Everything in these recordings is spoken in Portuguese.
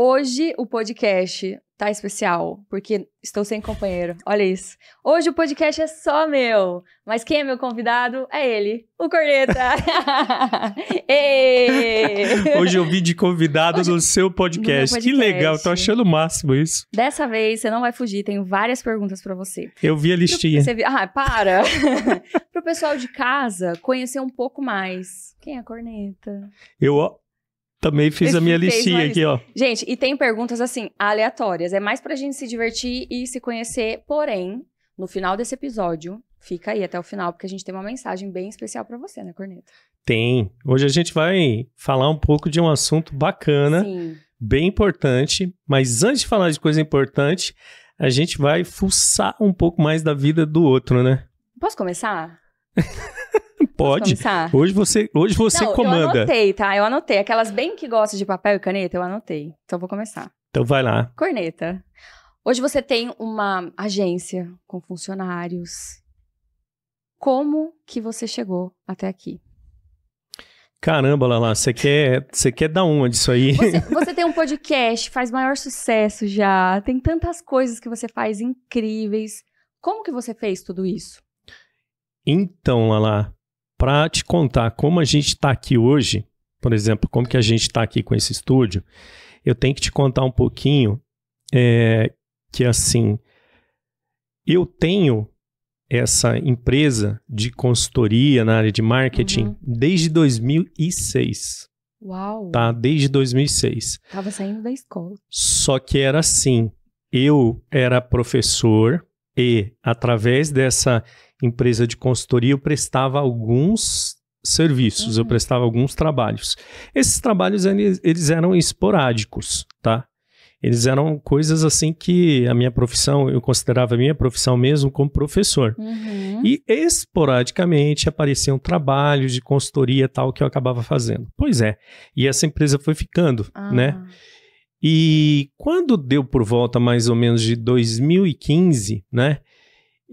Hoje o podcast tá especial, porque estou sem companheiro. Olha isso. Hoje o podcast é só meu, mas quem é meu convidado é ele, o Corneta. Hoje eu vim de convidado no seu podcast. Que legal, tô achando o máximo isso. Dessa vez você não vai fugir, tenho várias perguntas pra você. Eu vi a listinha. Para! Pro pessoal de casa conhecer um pouco mais. Quem é a Corneta? Eu também fiz a minha listinha aqui, ó. Gente, e tem perguntas, assim, aleatórias. É mais pra gente se divertir e se conhecer. Porém, no final desse episódio, fica aí até o final, porque a gente tem uma mensagem bem especial pra você, né, Corneta? Tem. Hoje a gente vai falar um pouco de um assunto bacana, Sim. Bem importante. Mas antes de falar de coisa importante, a gente vai fuçar um pouco mais da vida do outro, né? Posso começar? Pode. Hoje você comanda. Eu anotei, tá? Eu anotei. Aquelas bem que gostam de papel e caneta, eu anotei. Então, vou começar. Então, vai lá. Corneta. Hoje você tem uma agência com funcionários. Como que você chegou até aqui? Caramba, Lala, você quer dar uma disso aí? Você tem um podcast, faz maior sucesso já. Tem tantas coisas que você faz incríveis. Como que você fez tudo isso? Então, Lala, para te contar como a gente está aqui hoje, por exemplo, como que a gente está aqui com esse estúdio, eu tenho que te contar um pouquinho que assim, eu tenho essa empresa de consultoria na área de marketing desde 2006. Uau! Tá? Desde 2006. Tava saindo da escola. Só que era assim, eu era professor e através dessa empresa de consultoria eu prestava alguns serviços, eu prestava alguns trabalhos. Esses trabalhos, eles eram esporádicos, tá? Eles eram coisas assim que a minha profissão, eu considerava a minha profissão mesmo como professor. E esporadicamente apareciam trabalhos de consultoria tal que eu acabava fazendo. Pois é, e essa empresa foi ficando, né? E quando deu por volta mais ou menos de 2015, né?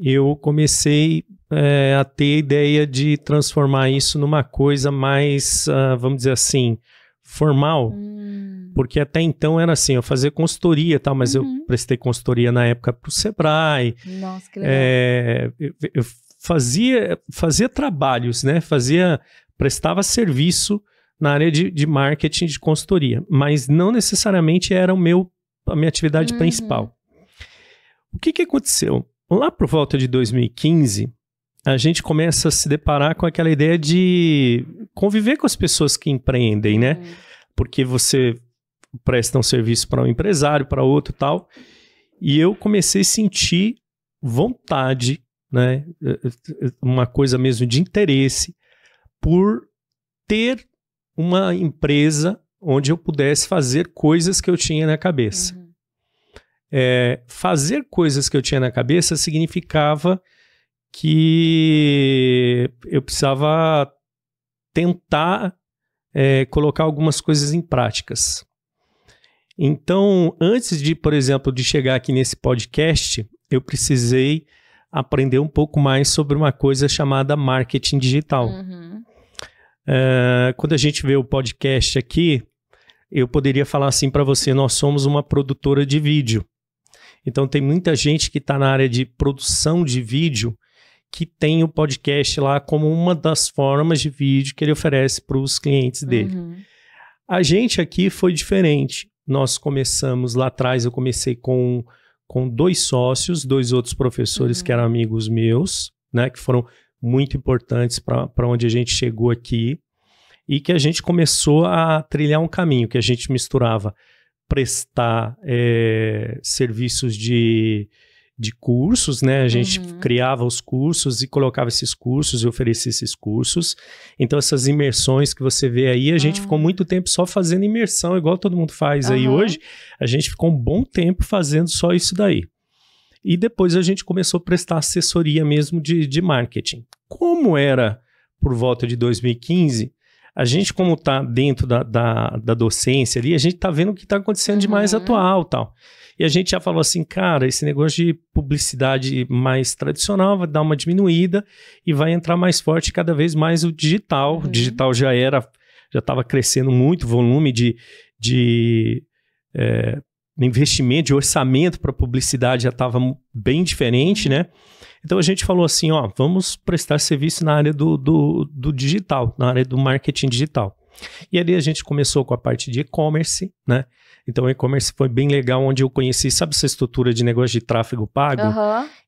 Eu comecei a ter a ideia de transformar isso numa coisa mais, vamos dizer assim, formal. Porque até então era assim, eu fazia consultoria e tal, mas eu prestei consultoria na época para o Sebrae. Nossa, que legal. Eu fazia trabalhos, né? Prestava serviço na área de marketing, de consultoria, mas não necessariamente era a minha atividade principal. O que aconteceu? Lá por volta de 2015, a gente começa a se deparar com aquela ideia de conviver com as pessoas que empreendem, né? Porque você presta um serviço para um empresário, para outro e tal. E eu comecei a sentir vontade, né? Uma coisa mesmo de interesse por ter uma empresa onde eu pudesse fazer coisas que eu tinha na cabeça. Fazer coisas que eu tinha na cabeça significava que eu precisava tentar colocar algumas coisas em práticas. Então, antes de, por exemplo, de chegar aqui nesse podcast, eu precisei aprender um pouco mais sobre uma coisa chamada marketing digital. Quando a gente vê o podcast aqui, eu poderia falar assim para você, nós somos uma produtora de vídeo. Então tem muita gente que está na área de produção de vídeo que tem o podcast lá como uma das formas de vídeo que ele oferece para os clientes dele. A gente aqui foi diferente. Nós começamos lá atrás, eu comecei com 2 sócios, 2 outros professores que eram amigos meus, né, que foram muito importantes para onde a gente chegou aqui, e que a gente começou a trilhar um caminho, que a gente misturava prestar serviços de cursos, né? A gente criava os cursos e colocava esses cursos e oferecia esses cursos. Então, essas imersões que você vê aí, a gente ficou muito tempo só fazendo imersão, igual todo mundo faz aí hoje. A gente ficou um bom tempo fazendo só isso daí. E depois a gente começou a prestar assessoria mesmo de marketing. Como era por volta de 2015, a gente, como está dentro da docência ali, a gente está vendo o que está acontecendo de mais atual e tal. E a gente já falou assim, cara, esse negócio de publicidade mais tradicional vai dar uma diminuída e vai entrar mais forte cada vez mais o digital. O digital já estava crescendo muito, volume de investimento, de orçamento para publicidade já estava bem diferente, né? Então a gente falou assim, ó, vamos prestar serviço na área do digital, na área do marketing digital. E ali a gente começou com a parte de e-commerce, né? Então o e-commerce foi bem legal, onde eu conheci, sabe essa estrutura de negócio de tráfego pago?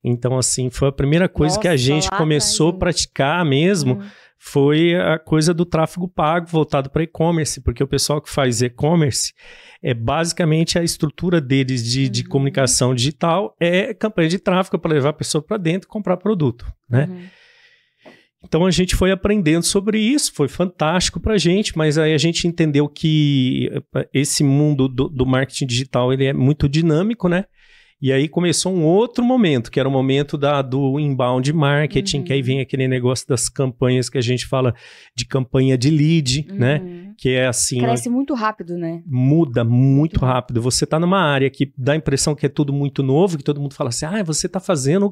Então assim, foi a primeira coisa que a gente começou a praticar mesmo, foi a coisa do tráfego pago voltado para e-commerce, porque o pessoal que faz e-commerce, basicamente a estrutura deles de comunicação digital é campanha de tráfego para levar a pessoa para dentro e comprar produto, né? Então a gente foi aprendendo sobre isso, foi fantástico para a gente, mas aí a gente entendeu que esse mundo do marketing digital ele é muito dinâmico, né? E aí começou um outro momento, que era o momento do inbound marketing, que aí vem aquele negócio das campanhas que a gente fala de campanha de lead, né? Que é assim... Cresce muito rápido, né? Muda muito rápido. Você está numa área que dá a impressão que é tudo muito novo, que todo mundo fala assim, você está fazendo o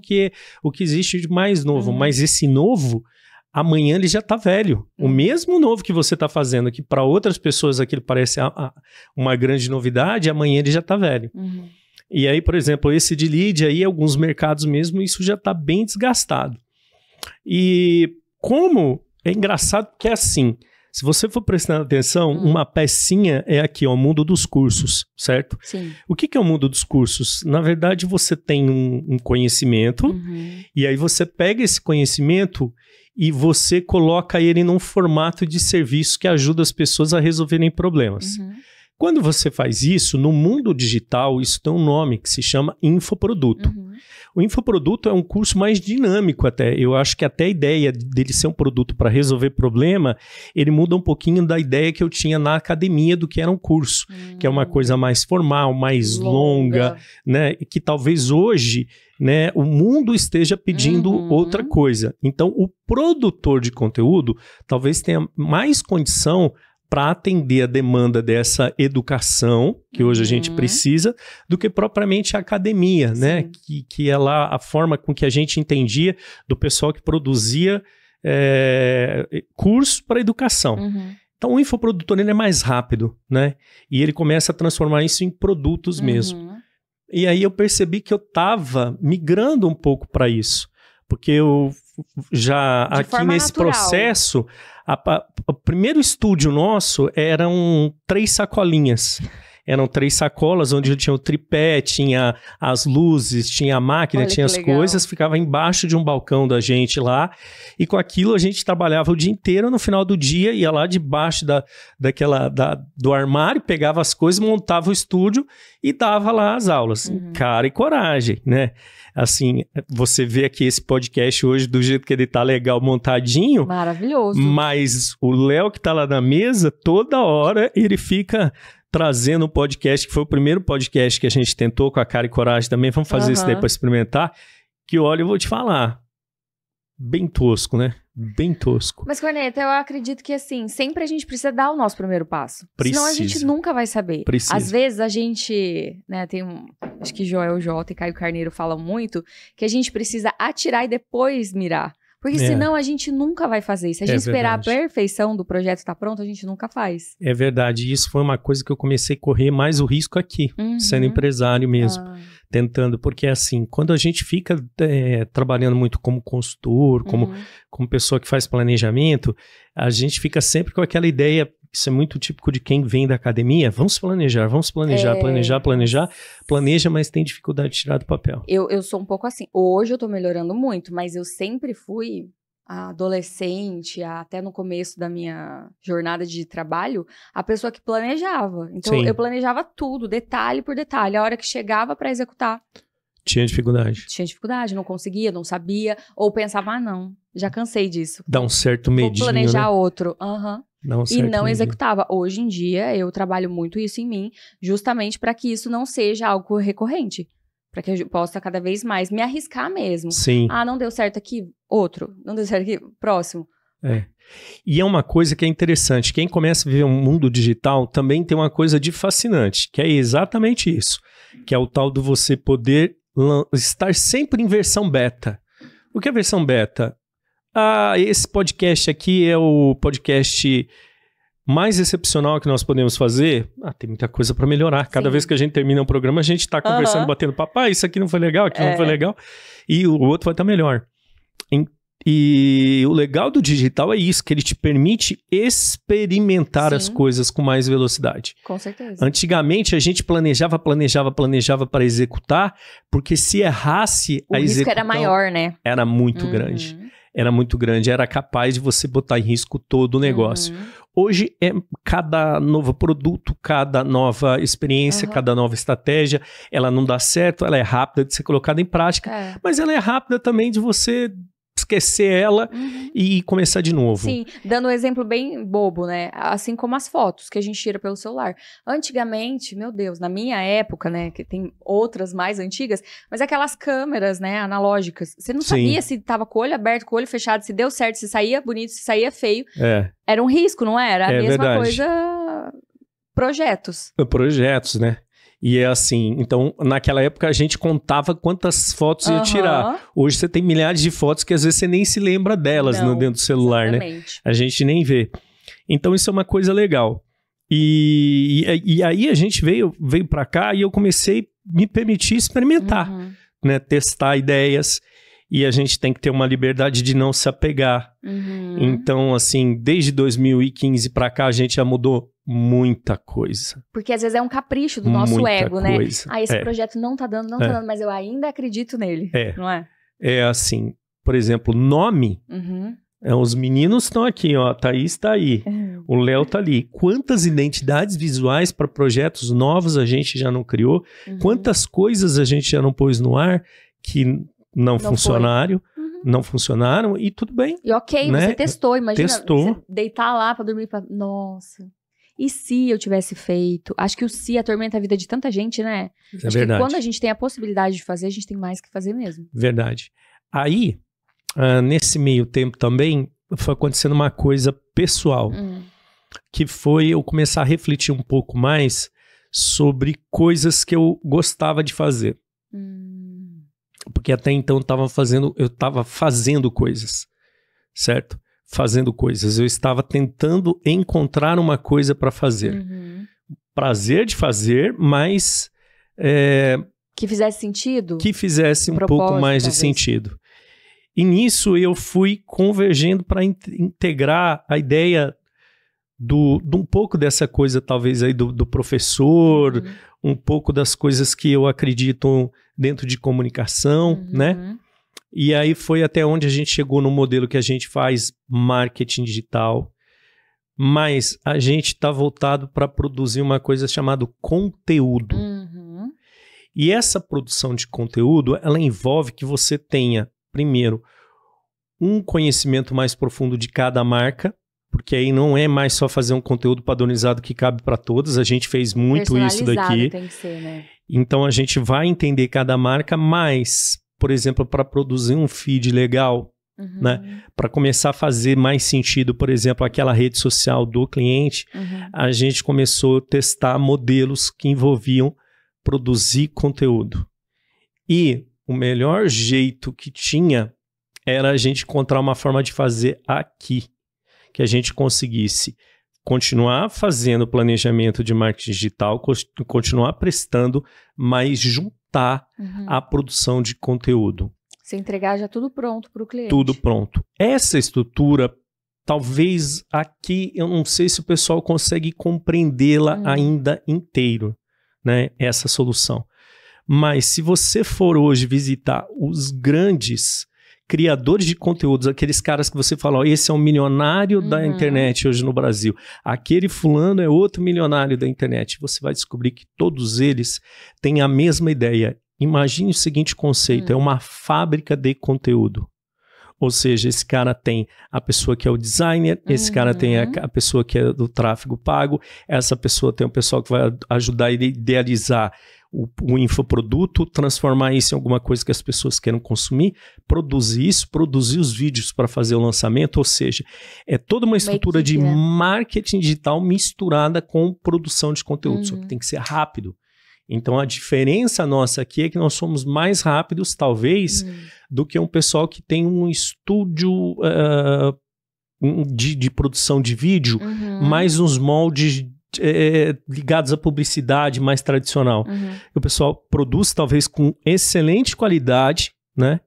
que existe de mais novo, mas esse novo... Amanhã ele já está velho. O mesmo novo que você está fazendo, que para outras pessoas aquilo parece uma grande novidade, amanhã ele já está velho. E aí, por exemplo, esse de lead, aí alguns mercados mesmo, isso já está bem desgastado. E como é engraçado porque é assim, se você for prestando atenção, uma pecinha é aqui, ó, o mundo dos cursos, certo? Sim. O que é o mundo dos cursos? Na verdade, você tem um conhecimento, e aí você pega esse conhecimento e você coloca ele num formato de serviço que ajuda as pessoas a resolverem problemas. Quando você faz isso, no mundo digital, isso tem um nome que se chama infoproduto. O infoproduto é um curso mais dinâmico até. Eu acho que até a ideia dele ser um produto para resolver problema, ele muda um pouquinho da ideia que eu tinha na academia do que era um curso, que é uma coisa mais formal, mais longa, né? E que talvez hoje, né, o mundo esteja pedindo outra coisa. Então, o produtor de conteúdo talvez tenha mais condição para atender a demanda dessa educação, que hoje a gente precisa, do que propriamente a academia, né? Que é lá a forma com que a gente entendia do pessoal que produzia curso para educação. Então, o infoprodutor ele é mais rápido, né? E ele começa a transformar isso em produtos mesmo. E aí eu percebi que eu estava migrando um pouco para isso, porque eu já de aqui nesse natural. Processo, o primeiro estúdio nosso eram 3 sacolinhas. Eram 3 sacolas onde tinha o tripé, tinha as luzes, tinha a máquina, tinha as coisas, ficava embaixo de um balcão da gente lá, e com aquilo a gente trabalhava o dia inteiro. No final do dia ia lá debaixo do armário, pegava as coisas, montava o estúdio e dava lá as aulas. Cara e coragem, né? Assim, você vê aqui esse podcast hoje do jeito que ele tá legal, montadinho. Maravilhoso. Mas o Léo que tá lá na mesa, toda hora ele fica trazendo um podcast, que foi o primeiro podcast que a gente tentou com a cara e coragem também. Vamos fazer isso daí para experimentar. Que olha, eu vou te falar, bem tosco, né? Bem tosco. Mas, Corneta, eu acredito que, assim, sempre a gente precisa dar o nosso primeiro passo. Senão a gente nunca vai saber. Às vezes a gente, né, acho que Joel J e Caio Carneiro falam muito, que a gente precisa atirar e depois mirar. Porque senão a gente nunca vai fazer. Se a gente esperar a perfeição do projeto estar pronto, a gente nunca faz. É verdade. E isso foi uma coisa que eu comecei a correr mais o risco aqui, sendo empresário mesmo. Tentando, porque assim, quando a gente fica trabalhando muito como consultor, como pessoa que faz planejamento, a gente fica sempre com aquela ideia, isso é muito típico de quem vem da academia, vamos planejar, planeja, mas tem dificuldade de tirar do papel. Eu sou um pouco assim, hoje eu tô melhorando muito, mas eu sempre fui adolescente, até no começo da minha jornada de trabalho, a pessoa que planejava. Então, eu planejava tudo, detalhe por detalhe. A hora que chegava para executar, tinha dificuldade. Tinha dificuldade, não conseguia, não sabia. Ou pensava, não, já cansei disso. Dá um certo medinho, vou planejar, né? Outro. E não executava. Hoje em dia, eu trabalho muito isso em mim, justamente para que isso não seja algo recorrente. Para que eu possa cada vez mais me arriscar mesmo. Sim. Não deu certo aqui, outro. Não deu certo aqui, próximo. E é uma coisa que é interessante. Quem começa a viver um mundo digital também tem uma coisa de fascinante, que é exatamente isso. Que é o tal do você poder estar sempre em versão beta. O que é versão beta? Esse podcast aqui é o podcast mais excepcional que nós podemos fazer, tem muita coisa para melhorar. Cada vez que a gente termina um programa, a gente está conversando, batendo papo, isso aqui não foi legal, aquilo não foi legal, e o outro vai estar melhor. E o legal do digital é isso, que ele te permite experimentar as coisas com mais velocidade. Com certeza. Antigamente, a gente planejava para executar, porque se errasse a execução... O risco era maior, né? Era muito grande. Era muito grande, era capaz de você botar em risco todo o negócio. Hoje, cada novo produto, cada nova experiência, cada nova estratégia, ela não dá certo, ela é rápida de ser colocada em prática, mas ela é rápida também de você esquecer ela e começar de novo. Sim, dando um exemplo bem bobo, né? Assim como as fotos que a gente tira pelo celular. Antigamente, meu Deus, na minha época, né, que tem outras mais antigas, mas aquelas câmeras, né, analógicas, você não sabia se tava com o olho aberto, com o olho fechado, se deu certo, se saía bonito, se saía feio. Era um risco, não era? A mesma coisa, projetos. Projetos, né? E é assim, então naquela época a gente contava quantas fotos ia tirar. Hoje você tem milhares de fotos que às vezes você nem se lembra delas dentro do celular, exatamente, né? A gente nem vê. Então isso é uma coisa legal. E aí a gente veio para cá e eu comecei a me permitir experimentar, né? Testar ideias. E a gente tem que ter uma liberdade de não se apegar. Então, assim, desde 2015 para cá, a gente já mudou muita coisa. Porque às vezes é um capricho do nosso ego, né? Esse projeto não tá dando, mas eu ainda acredito nele, não é? É assim, por exemplo, nome... os meninos estão aqui, ó, a Thaís tá aí, o Léo tá ali. Quantas identidades visuais para projetos novos a gente já não criou? Quantas coisas a gente já não pôs no ar que... não funcionaram e tudo bem. E ok, né? Você testou, imagina você deitar lá pra dormir, nossa, e se eu tivesse feito? Acho que o se atormenta a vida de tanta gente, né? Acho que quando a gente tem a possibilidade de fazer, a gente tem mais que fazer mesmo. Verdade. Aí, nesse meio tempo também, foi acontecendo uma coisa pessoal, que foi eu começar a refletir um pouco mais sobre coisas que eu gostava de fazer. Porque até então eu estava fazendo coisas, certo? Fazendo coisas. Eu estava tentando encontrar uma coisa para fazer. Prazer de fazer, mas... que fizesse sentido? Que fizesse um pouco mais de sentido. E nisso eu fui convergendo para integrar a ideia de um pouco dessa coisa, talvez, aí do professor, um pouco das coisas que eu acredito dentro de comunicação, né? E aí foi até onde a gente chegou no modelo que a gente faz marketing digital, mas a gente está voltado para produzir uma coisa chamada conteúdo. E essa produção de conteúdo, ela envolve que você tenha, primeiro, um conhecimento mais profundo de cada marca, porque aí não é mais só fazer um conteúdo padronizado que cabe para todas, a gente fez muito isso daqui. Tem que ser, né? Então a gente vai entender cada marca, mas, por exemplo, para produzir um feed legal, né? Para começar a fazer mais sentido, por exemplo, aquela rede social do cliente, a gente começou a testar modelos que envolviam produzir conteúdo. E o melhor jeito que tinha era a gente encontrar uma forma de fazer aqui, que a gente conseguisse continuar fazendo planejamento de marketing digital, continuar prestando, mas juntar a produção de conteúdo. Você entregar já tudo pronto para o cliente. Tudo pronto. Essa estrutura, talvez aqui, eu não sei se o pessoal consegue compreendê-la ainda inteiro, né? Essa solução. Mas se você for hoje visitar os grandes criadores de conteúdos, aqueles caras que você fala, ó, esse é um milionário da internet hoje no Brasil, aquele fulano é outro milionário da internet, você vai descobrir que todos eles têm a mesma ideia. Imagine o seguinte conceito, é uma fábrica de conteúdo. Ou seja, esse cara tem a pessoa que é o designer, esse cara tem a pessoa que é do tráfego pago, essa pessoa tem o pessoal que vai ajudar a idealizar o infoproduto, transformar isso em alguma coisa que as pessoas queiram consumir, produzir isso, produzir os vídeos para fazer o lançamento, ou seja, é toda uma estrutura de marketing digital misturada com produção de conteúdo, só que tem que ser rápido. Então a diferença nossa aqui é que nós somos mais rápidos, talvez, do que um pessoal que tem um estúdio de produção de vídeo, mais uns moldes ligados à publicidade mais tradicional. O pessoal produz talvez com excelente qualidade, né?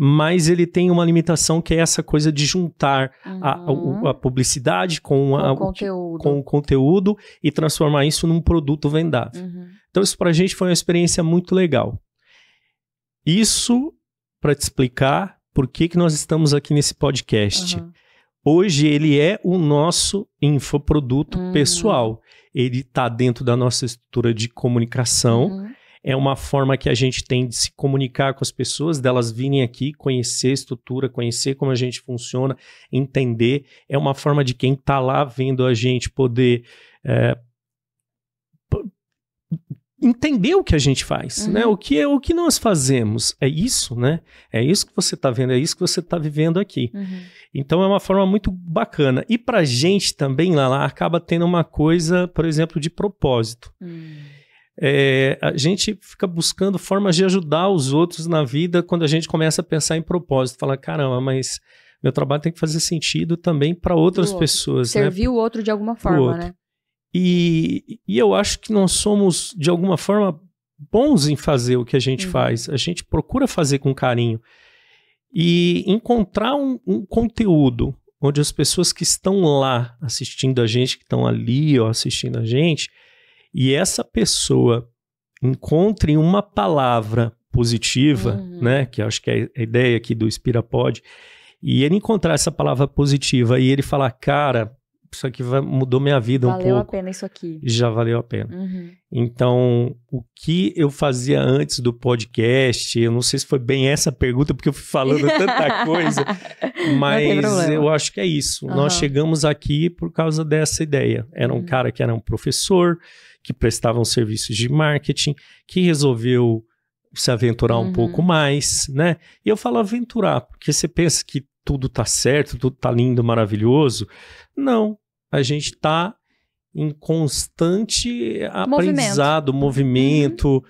Mas ele tem uma limitação que é essa coisa de juntar a publicidade com o conteúdo e transformar isso num produto vendável. Então isso pra gente foi uma experiência muito legal. Isso para te explicar por que nós estamos aqui nesse podcast. Hoje ele é o nosso infoproduto pessoal. Ele está dentro da nossa estrutura de comunicação. É uma forma que a gente tem de se comunicar com as pessoas, delas virem aqui, conhecer a estrutura, conhecer como a gente funciona, entender. É uma forma de quem está lá vendo a gente poder entender o que a gente faz, né? O que nós fazemos. É isso, né? É isso que você está vendo, é isso que você está vivendo aqui. Então é uma forma muito bacana. E pra gente também, lá acaba tendo uma coisa, por exemplo, de propósito. A gente fica buscando formas de ajudar os outros na vida quando a gente começa a pensar em propósito. Fala, caramba, mas meu trabalho tem que fazer sentido também para outras pessoas. Servir o outro de alguma forma, né? E eu acho que nós somos, de alguma forma, bons em fazer o que a gente faz. A gente procura fazer com carinho. E encontrar um conteúdo onde as pessoas que estão lá assistindo a gente, que estão ali assistindo a gente, e essa pessoa encontre uma palavra positiva, né? Que eu acho que é a ideia aqui do Inspirapod, e ele encontrar essa palavra positiva e ele falar, cara, isso aqui mudou minha vida um pouco. Valeu a pena isso aqui. Já valeu a pena. Então, o que eu fazia antes do podcast, eu não sei se foi bem essa pergunta, porque eu fui falando tanta coisa, mas eu acho que é isso. Nós chegamos aqui por causa dessa ideia. Era um cara que era um professor, que prestava um serviços de marketing, que resolveu se aventurar um pouco mais, né? E eu falo aventurar, porque você pensa que tudo tá certo, tudo tá lindo, maravilhoso. Não, a gente tá em constante aprendizado, movimento,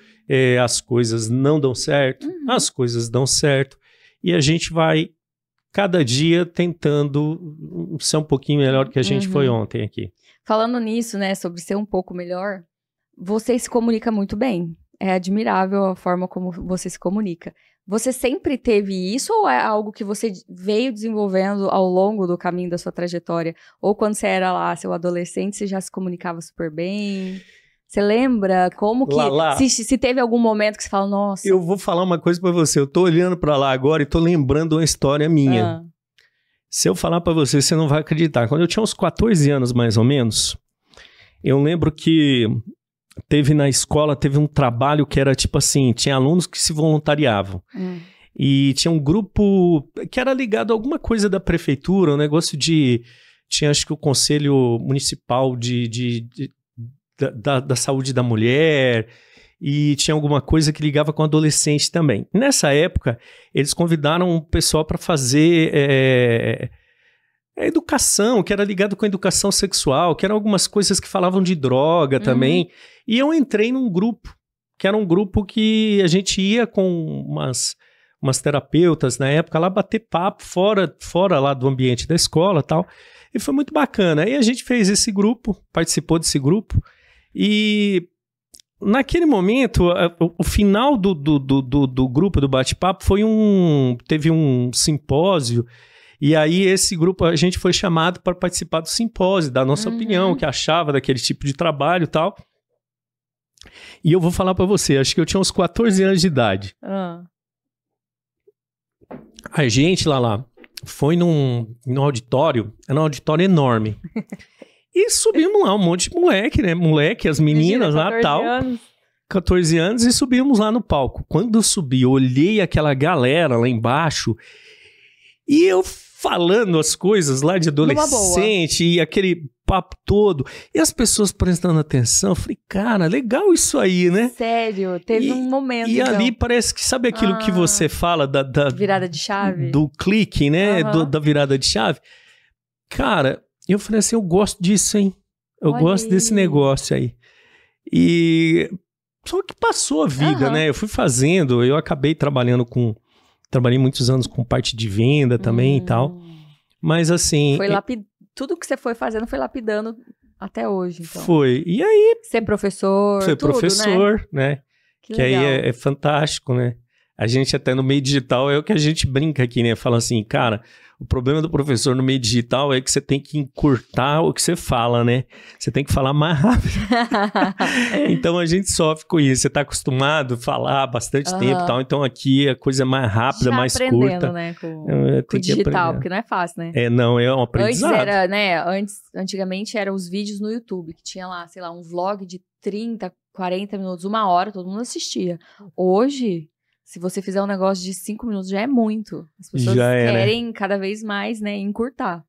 as coisas não dão certo, as coisas dão certo, e a gente vai cada dia tentando ser um pouquinho melhor do que a gente foi ontem aqui. Falando nisso, né, sobre ser um pouco melhor, você se comunica muito bem. É admirável a forma como você se comunica. Você sempre teve isso ou é algo que você veio desenvolvendo ao longo do caminho da sua trajetória? Ou quando você era lá, seu adolescente, você já se comunicava super bem? Você lembra como que... Se teve algum momento que você fala, nossa... Eu vou falar uma coisa pra você. Eu tô olhando pra lá agora e tô lembrando uma história minha. Se eu falar pra você, você não vai acreditar. Quando eu tinha uns 14 anos, mais ou menos, eu lembro que... na escola, teve um trabalho que era tipo assim, tinha alunos que se voluntariavam. E tinha um grupo que era ligado a alguma coisa da prefeitura, um negócio de... Tinha acho que o Conselho Municipal da Saúde da Mulher, e tinha alguma coisa que ligava com adolescente também. Nessa época, eles convidaram o pessoal para fazer... educação, que era ligado com a educação sexual, que eram algumas coisas que falavam de droga também. E eu entrei num grupo, que era um grupo que a gente ia com umas terapeutas na época lá bater papo fora lá do ambiente da escola e tal. E foi muito bacana. Aí a gente fez esse grupo, participou desse grupo. E naquele momento, o final do grupo, do bate-papo, teve um simpósio. E aí esse grupo, a gente foi chamado para participar do simpósio, dar nossa opinião, o que achava daquele tipo de trabalho e tal. E eu vou falar para você, acho que eu tinha uns 14 anos de idade. A gente lá foi num auditório, era um auditório enorme. E subimos lá um monte de moleque, né? Moleque, as meninas lá e tal. 14 anos e subimos lá no palco. Quando eu subi, eu olhei aquela galera lá embaixo e eu falando as coisas lá de adolescente e aquele papo todo. E as pessoas prestando atenção. Eu falei, cara, legal isso aí, né? Sério, teve um momento. E então. Ali parece que, sabe aquilo que você fala da virada de chave? Do clique, né? Da virada de chave. Cara, eu falei assim, eu gosto disso, hein? Eu gosto desse negócio aí. E só que passou a vida, né? Eu fui fazendo, eu acabei trabalhei muitos anos com parte de venda também e tal. Mas assim... Tudo que você foi fazendo foi lapidando até hoje, então. Foi. E aí... Ser professor, Ser tudo, professor, né? Que aí é fantástico, né? A gente até no meio digital é o que a gente brinca aqui, né? Fala assim, cara, o problema do professor no meio digital é que você tem que encurtar o que você fala, né? Você tem que falar mais rápido. Então a gente sofre com isso. Você tá acostumado a falar bastante tempo e tal. Então aqui a coisa é mais rápida, mais curta. Né? Com o digital, porque não é fácil, né? Não, é um aprendizado. Antes era, né? Antigamente eram os vídeos no YouTube, que tinha lá, sei lá, um vlog de 30, 40 minutos, 1 hora, todo mundo assistia. Hoje... Se você fizer um negócio de 5 minutos, já é muito. As pessoas querem cada vez mais, né, encurtar.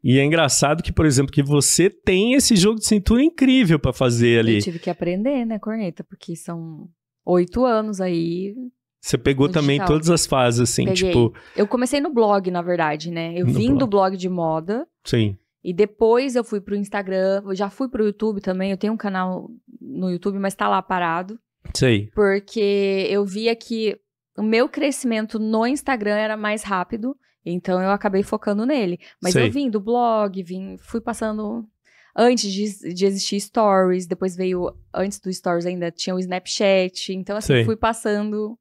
E é engraçado que, por exemplo, que você tem esse jogo de cintura incrível pra fazer ali. Eu tive que aprender, né, Corneta? Porque são 8 anos aí. Você pegou também todas as fases, assim, Peguei. tipo... Eu comecei no blog, na verdade, né? Eu vim do blog de moda. Sim. E depois eu fui pro Instagram, eu já fui pro YouTube também. Eu tenho um canal no YouTube, mas tá lá parado. Sei. Porque eu via que o meu crescimento no Instagram era mais rápido, então eu acabei focando nele. Mas eu vim do blog, fui passando... Antes de existir Stories, depois veio... Antes do Stories ainda tinha o Snapchat, então assim, fui passando,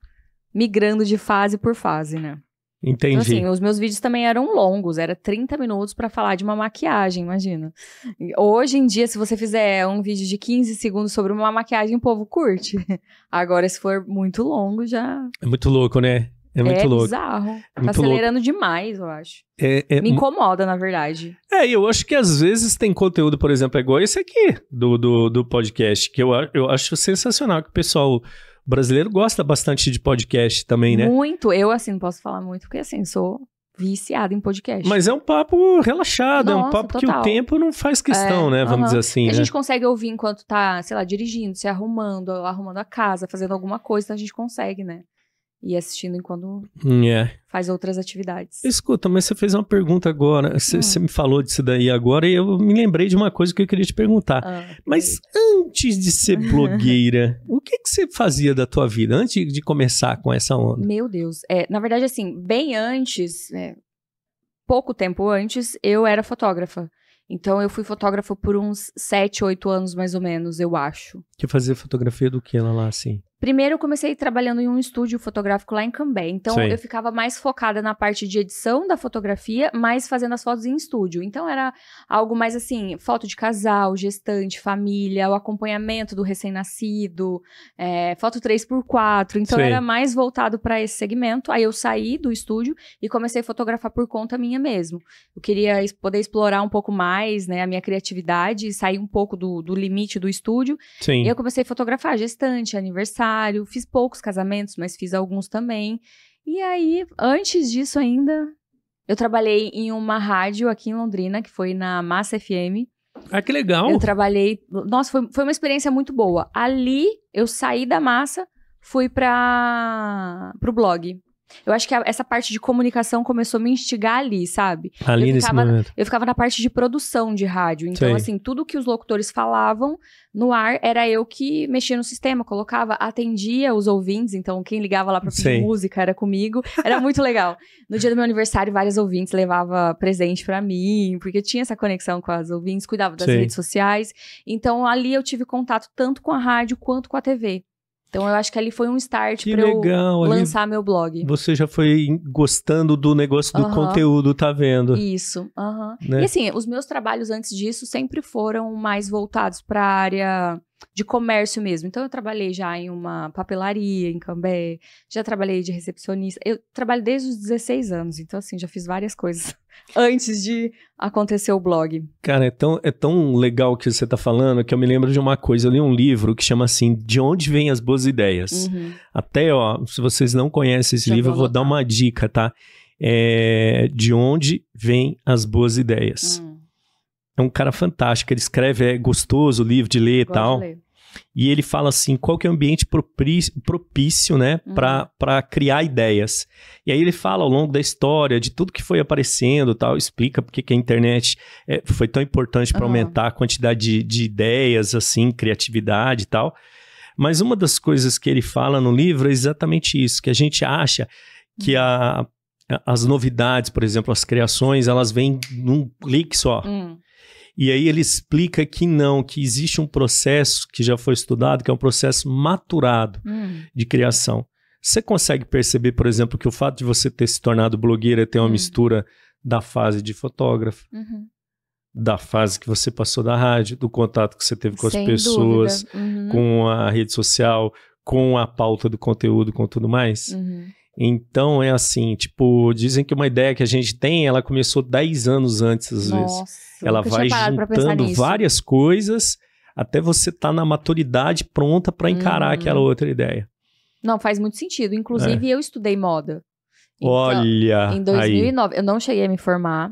migrando de fase por fase, né? Entendi. Então, assim, os meus vídeos também eram longos, era 30 minutos pra falar de uma maquiagem, imagina. Hoje em dia, se você fizer um vídeo de 15 segundos sobre uma maquiagem, o povo curte. Agora, se for muito longo, já... É muito louco, né? É muito louco. Bizarro. Tá acelerando demais, eu acho. Me incomoda, na verdade. Eu acho que às vezes tem conteúdo, por exemplo, igual esse aqui do podcast, que eu acho sensacional, que o pessoal... O brasileiro gosta bastante de podcast também, né? Muito. Eu, assim, não posso falar muito, porque, assim, sou viciada em podcast. Mas é um papo relaxado, é um papo que o tempo não faz questão, né? Vamos dizer assim, A gente consegue ouvir enquanto tá, sei lá, dirigindo, se arrumando a casa, fazendo alguma coisa, então a gente consegue, né? E assistindo enquanto faz outras atividades. Escuta, mas você fez uma pergunta agora, você me falou disso daí agora e eu me lembrei de uma coisa que eu queria te perguntar. Mas antes de ser blogueira, o que você fazia da tua vida, antes de começar com essa onda? Meu Deus, na verdade assim, bem antes, pouco tempo antes, eu era fotógrafa. Então, eu fui fotógrafa por uns 7, 8 anos, mais ou menos, eu acho. Que fazia fotografia do que lá, assim? Primeiro, eu comecei trabalhando em um estúdio fotográfico lá em Cambé. Então, eu ficava mais focada na parte de edição da fotografia, mas fazendo as fotos em estúdio. Então, era algo mais assim, foto de casal, gestante, família, o acompanhamento do recém-nascido, foto 3x4. Então, era mais voltado para esse segmento. Aí, eu saí do estúdio e comecei a fotografar por conta minha mesmo. Eu queria poder explorar um pouco mais, né, a minha criatividade e sair um pouco do limite do estúdio. E eu comecei a fotografar gestante, aniversário. Fiz poucos casamentos, mas fiz alguns também. E aí, antes disso ainda, eu trabalhei em uma rádio aqui em Londrina, que foi na Massa FM. Ah, que legal! Eu trabalhei... Nossa, foi uma experiência muito boa. Ali, eu saí da Massa, fui pro blog. Eu acho que essa parte de comunicação começou a me instigar ali, sabe? Ali nesse momento. Eu ficava na parte de produção de rádio. Então, assim, tudo que os locutores falavam no ar, era eu que mexia no sistema, colocava, atendia os ouvintes. Então, quem ligava lá pra pedir música era comigo. Era muito legal. No dia do meu aniversário, vários ouvintes levavam presente pra mim, porque tinha essa conexão com as ouvintes, cuidava das redes sociais. Então, ali eu tive contato tanto com a rádio quanto com a TV. Então, eu acho que ali foi um start pra eu lançar meu blog. Você já foi gostando do negócio do conteúdo, tá vendo? Isso, Né? E assim, os meus trabalhos antes disso sempre foram mais voltados pra área de comércio mesmo. Então, eu trabalhei já em uma papelaria em Cambé, já trabalhei de recepcionista. Eu trabalho desde os 16 anos, então assim, já fiz várias coisas antes de acontecer o blog. Cara, é tão legal o que você tá falando que eu me lembro de uma coisa. Eu li um livro que chama assim, De Onde Vêm as Boas Ideias. Até, se vocês não conhecem esse livro, eu vou dar uma dica, tá? De Onde Vêm as Boas Ideias. É um cara fantástico, ele escreve, é gostoso o livro de ler e tal. E ele fala assim, qual que é o ambiente propício, né, para criar ideias. E aí ele fala ao longo da história, de tudo que foi aparecendo e tal, explica porque que a internet foi tão importante para aumentar a quantidade de ideias, assim, criatividade e tal. Mas uma das coisas que ele fala no livro é exatamente isso, que a gente acha que as novidades, por exemplo, as criações, elas vêm num clique só. E aí ele explica que não, que existe um processo que já foi estudado, que é um processo maturado de criação. Você consegue perceber, por exemplo, que o fato de você ter se tornado blogueira tem uma mistura da fase de fotógrafo, da fase que você passou da rádio, do contato que você teve com as pessoas, com a rede social, com a pauta do conteúdo, com tudo mais. Então é assim, tipo, dizem que uma ideia que a gente tem, ela começou 10 anos antes, às vezes. Ela vai juntando várias coisas até você estar na maturidade pronta para encarar aquela outra ideia. Não, faz muito sentido. Inclusive, eu estudei moda. Então, olha, em 2009, eu não cheguei a me formar.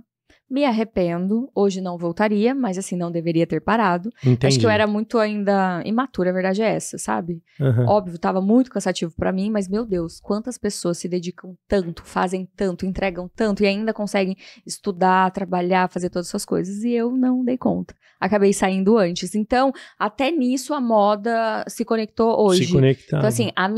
Me arrependo. Hoje não voltaria, mas assim, não deveria ter parado. Entendi. Acho que eu era muito ainda imatura, a verdade é essa, sabe? Óbvio, tava muito cansativo pra mim, mas meu Deus, quantas pessoas se dedicam tanto, fazem tanto, entregam tanto e ainda conseguem estudar, trabalhar, fazer todas essas coisas. E eu não dei conta. Acabei saindo antes. Então, até nisso a moda se conectou hoje. Se conectava. Então, assim, a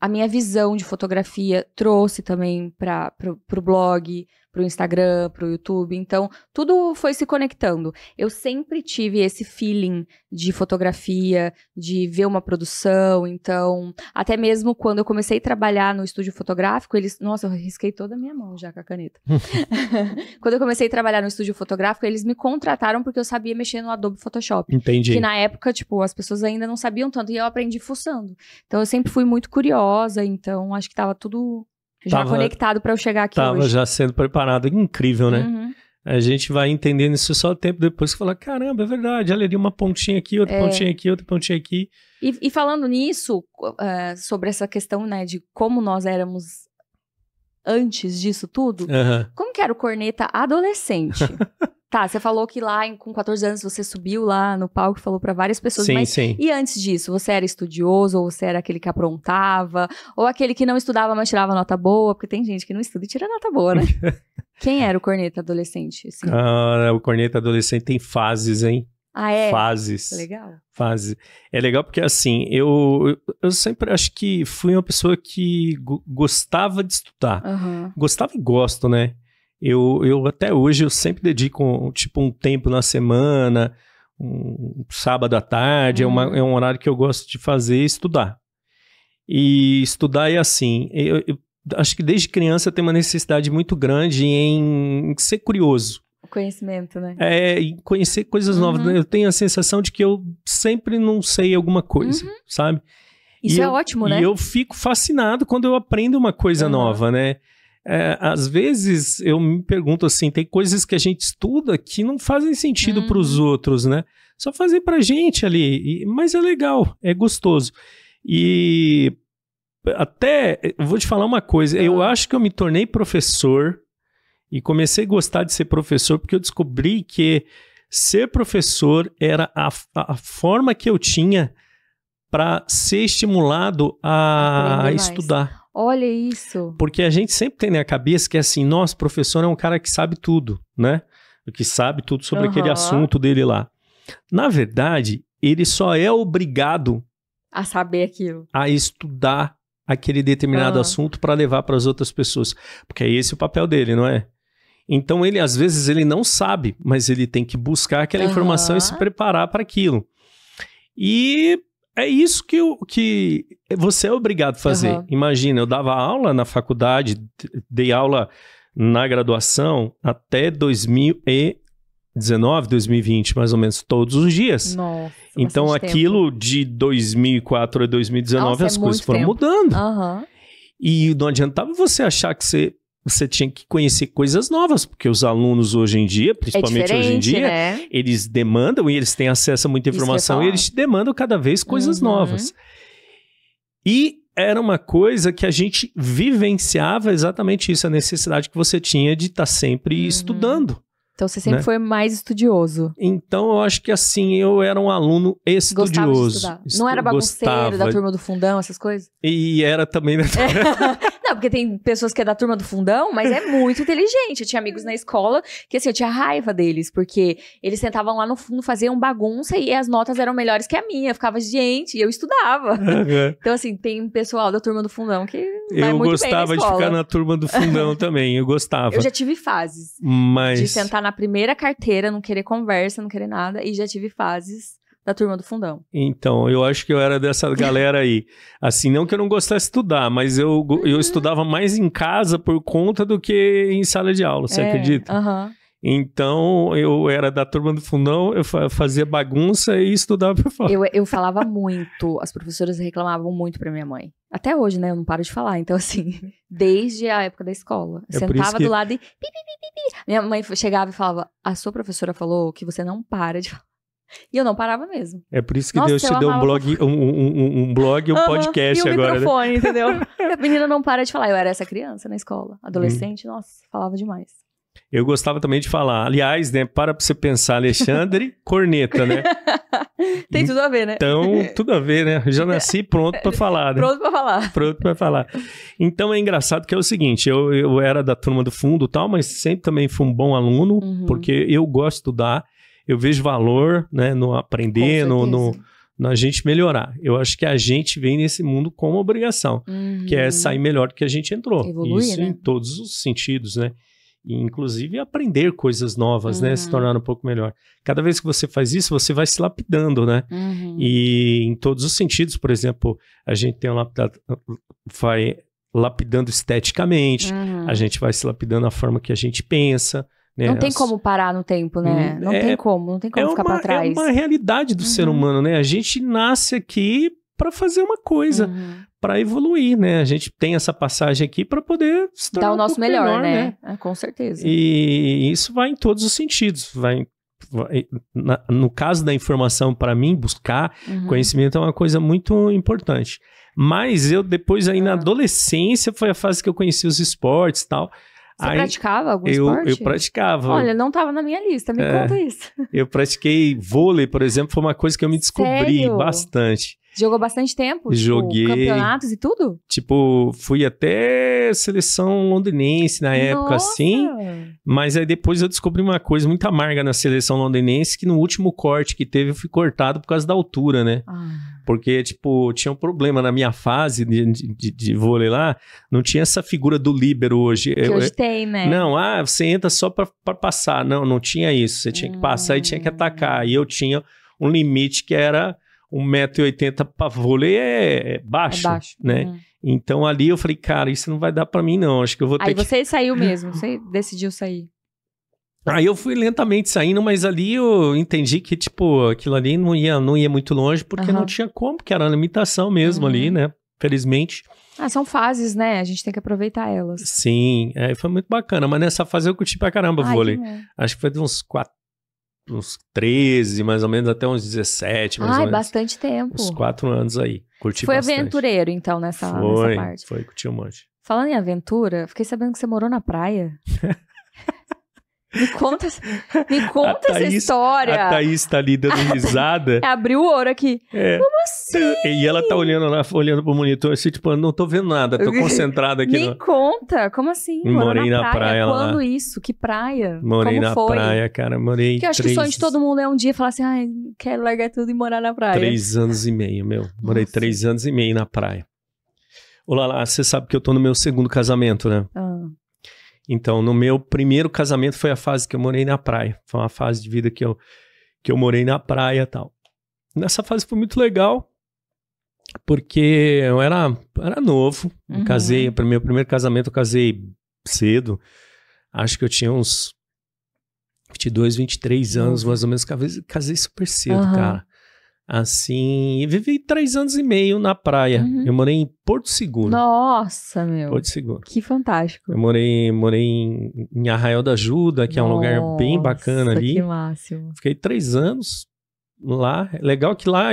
minha visão de fotografia trouxe também pro blog, pro Instagram, pro YouTube. Então, tudo foi se conectando. Eu sempre tive esse feeling de fotografia, de ver uma produção. Então, até mesmo quando eu comecei a trabalhar no estúdio fotográfico, eles... Nossa, eu risquei toda a minha mão já com a caneta. Quando eu comecei a trabalhar no estúdio fotográfico, eles me contrataram porque eu sabia mexer no Adobe Photoshop. Entendi. Que na época, tipo, as pessoas ainda não sabiam tanto. E eu aprendi fuçando. Então, eu sempre fui muito curiosa. Então, acho que tava tudo... Já conectado para eu chegar aqui hoje. Tava já sendo preparado. Incrível, né? A gente vai entendendo isso só o tempo depois que fala, caramba, é verdade, olha ali uma pontinha aqui, outra pontinha aqui, outra pontinha aqui. E falando nisso, sobre essa questão, né, de como nós éramos antes disso tudo, como que era o corneta adolescente? Tá, você falou que lá com 14 anos você subiu lá no palco e falou pra várias pessoas, sim, mas sim. E antes disso, você era estudioso, ou você era aquele que aprontava, ou aquele que não estudava, mas tirava nota boa, porque tem gente que não estuda e tira nota boa, né? Quem era o corneta adolescente? Assim? O corneta adolescente tem fases, hein? Ah, é? Fases. Legal. Fases. É legal porque, assim, eu sempre acho que fui uma pessoa que gostava de estudar. Gostava e gosto, né? Eu até hoje, eu sempre dedico, tipo, um tempo na semana, um sábado à tarde, é um horário que eu gosto de fazer estudar. E estudar é assim, eu acho que desde criança eu tenho uma necessidade muito grande em ser curioso. O conhecimento, né? Em conhecer coisas novas. Eu tenho a sensação de que eu sempre não sei alguma coisa, sabe? Isso é ótimo, né? E eu fico fascinado quando eu aprendo uma coisa nova, né? Às vezes eu me pergunto assim, tem coisas que a gente estuda que não fazem sentido para os outros, né? Só fazem pra gente ali, mas é legal, é gostoso. E até, eu vou te falar uma coisa, eu acho que eu me tornei professor e comecei a gostar de ser professor porque eu descobri que ser professor era a forma que eu tinha para ser estimulado a estudar. Olha isso. Porque a gente sempre tem na cabeça que é assim, nossa, professor é um cara que sabe tudo, né? Que sabe tudo sobre aquele assunto dele lá. Na verdade, ele só é obrigado a saber aquilo, a estudar aquele determinado assunto para levar para as outras pessoas. Porque é esse o papel dele, não é? Então, ele às vezes ele não sabe, mas ele tem que buscar aquela informação e se preparar para aquilo. E é isso que você é obrigado a fazer. Imagina, eu dava aula na faculdade, dei aula na graduação até 2019, 2020, mais ou menos, todos os dias. Nossa, então, aquilo de 2004 a 2019, as coisas foram mudando. E não adiantava você achar que você tinha que conhecer coisas novas, porque os alunos hoje em dia, principalmente hoje em dia, né? Eles demandam e eles têm acesso a muita informação e eles te demandam cada vez coisas novas. E era uma coisa que a gente vivenciava exatamente isso, a necessidade que você tinha de estar sempre estudando. Então você sempre foi mais estudioso. Então eu acho que assim, eu era um aluno estudioso. Gostava de estudar. Não era bagunceiro da turma do fundão, essas coisas? E era também... Não, porque tem pessoas que é da turma do fundão, mas é muito inteligente. Eu tinha amigos na escola que, assim, eu tinha raiva deles, porque eles sentavam lá no fundo, faziam bagunça e as notas eram melhores que a minha. Eu ficava, gente, e eu estudava. Então, assim, tem pessoal da turma do fundão que vai muito bem na escola. Eu gostava de ficar na turma do fundão também, eu gostava. Eu já tive fases de sentar na primeira carteira, não querer conversa, não querer nada, e já tive fases da turma do fundão. Então, eu acho que eu era dessa galera aí. Assim, não que eu não gostasse de estudar, mas eu estudava mais em casa por conta do que em sala de aula, você acredita? Então, eu era da turma do fundão, eu fazia bagunça e estudava por fora. Eu falava muito, as professoras reclamavam muito pra minha mãe. Até hoje, né? Eu não paro de falar. Então, assim, desde a época da escola. Eu sentava do lado e... Minha mãe chegava e falava, a sua professora falou que você não para de falar. E eu não parava mesmo. É por isso que Deus te deu um blog, um blog e um podcast e um agora. Microfone, né? Entendeu? A menina não para de falar. Eu era essa criança na escola. Adolescente, nossa, falava demais. Eu gostava também de falar. Aliás, né? Para você pensar, Alexandre, corneta, né? Tem tudo a ver, né? Então, tudo a ver, né? Eu já nasci pronto pra falar, né? Pronto pra falar. Pronto pra falar. Então, é engraçado que é o seguinte, eu era da turma do fundo e tal, mas sempre também fui um bom aluno, porque eu gosto de estudar. Eu vejo valor, né, no aprender, na gente melhorar. Eu acho que a gente vem nesse mundo com uma obrigação, que é sair melhor do que a gente entrou. Evoluir, isso, né? Em todos os sentidos, né? E, inclusive, aprender coisas novas, né? Se tornar um pouco melhor. Cada vez que você faz isso, você vai se lapidando, né? E em todos os sentidos, por exemplo, a gente tem vai lapidando esteticamente, a gente vai se lapidando a forma que a gente pensa. Não tem como parar no tempo, né? Não tem como ficar pra trás. É uma realidade do ser humano, né? A gente nasce aqui para fazer uma coisa, para evoluir, né? A gente tem essa passagem aqui para poder se tornar dar o nosso melhor, né? Com certeza. E isso vai em todos os sentidos. No caso da informação, para mim, buscar conhecimento é uma coisa muito importante. Mas eu depois aí na adolescência foi a fase que eu conheci os esportes e tal. Você praticava algum esporte? Eu praticava. Olha, não estava na minha lista, me conta isso. Eu pratiquei vôlei, por exemplo, foi uma coisa que eu me descobri bastante. Jogou bastante tempo? Joguei. Tipo, campeonatos e tudo? Tipo, fui até seleção londinense na época, assim. Mas aí depois eu descobri uma coisa muito amarga na seleção londinense, que no último corte que teve eu fui cortado por causa da altura, né? Porque, tipo, tinha um problema na minha fase de vôlei lá, não tinha essa figura do líbero hoje. Que hoje tem, né? Não, você entra só pra passar. Não tinha isso. Você tinha que passar e tinha que atacar. E eu tinha um limite que era 1,80 m pra vôlei é baixo, né? Então ali eu falei, cara, isso não vai dar pra mim não, acho que eu vou ter que... Aí você saiu mesmo, você decidiu sair. Aí eu fui lentamente saindo, mas ali eu entendi que, tipo, aquilo ali não ia muito longe, porque não tinha como, porque era uma limitação mesmo ali, né? Felizmente. São fases, né? A gente tem que aproveitar elas. Sim, foi muito bacana, mas nessa fase eu curti pra caramba vôlei. Acho que foi de uns 13, mais ou menos, até uns 17, mais ou menos. Bastante tempo. Uns 4 anos aí. Curti foi bastante. aventureiro, então, nessa parte. Foi, curti um monte. Falando em aventura, fiquei sabendo que você morou na praia. Me conta essa história. A Thaís tá ali dando risada. Abriu o ouro aqui. Como assim? E ela tá olhando pro monitor assim, tipo, não tô vendo nada, tô concentrada aqui. Me conta, como assim? Morei na praia lá. Quando isso? Que praia? Morei na praia, cara, morei. Porque eu acho que o sonho de todo mundo é um dia falar assim, quero largar tudo e morar na praia. 3 anos e meio, meu. Morei 3 anos e meio na praia. Olá, você sabe que eu tô no meu 2º casamento, né? Então, no meu primeiro casamento foi a fase que eu morei na praia. Foi uma fase de vida que eu morei na praia e tal. Nessa fase foi muito legal, porque eu era novo. Casei, para o meu primeiro casamento eu casei cedo. Acho que eu tinha uns 22, 23 anos, mais ou menos. Casei super cedo, cara. Assim, e vivi 3 anos e meio na praia. Eu morei em Porto Seguro. Nossa, meu. Porto Seguro. Que fantástico. Eu morei em Arraial da Ajuda, que é um lugar bem bacana ali. Que máximo. Fiquei 3 anos lá. Legal que lá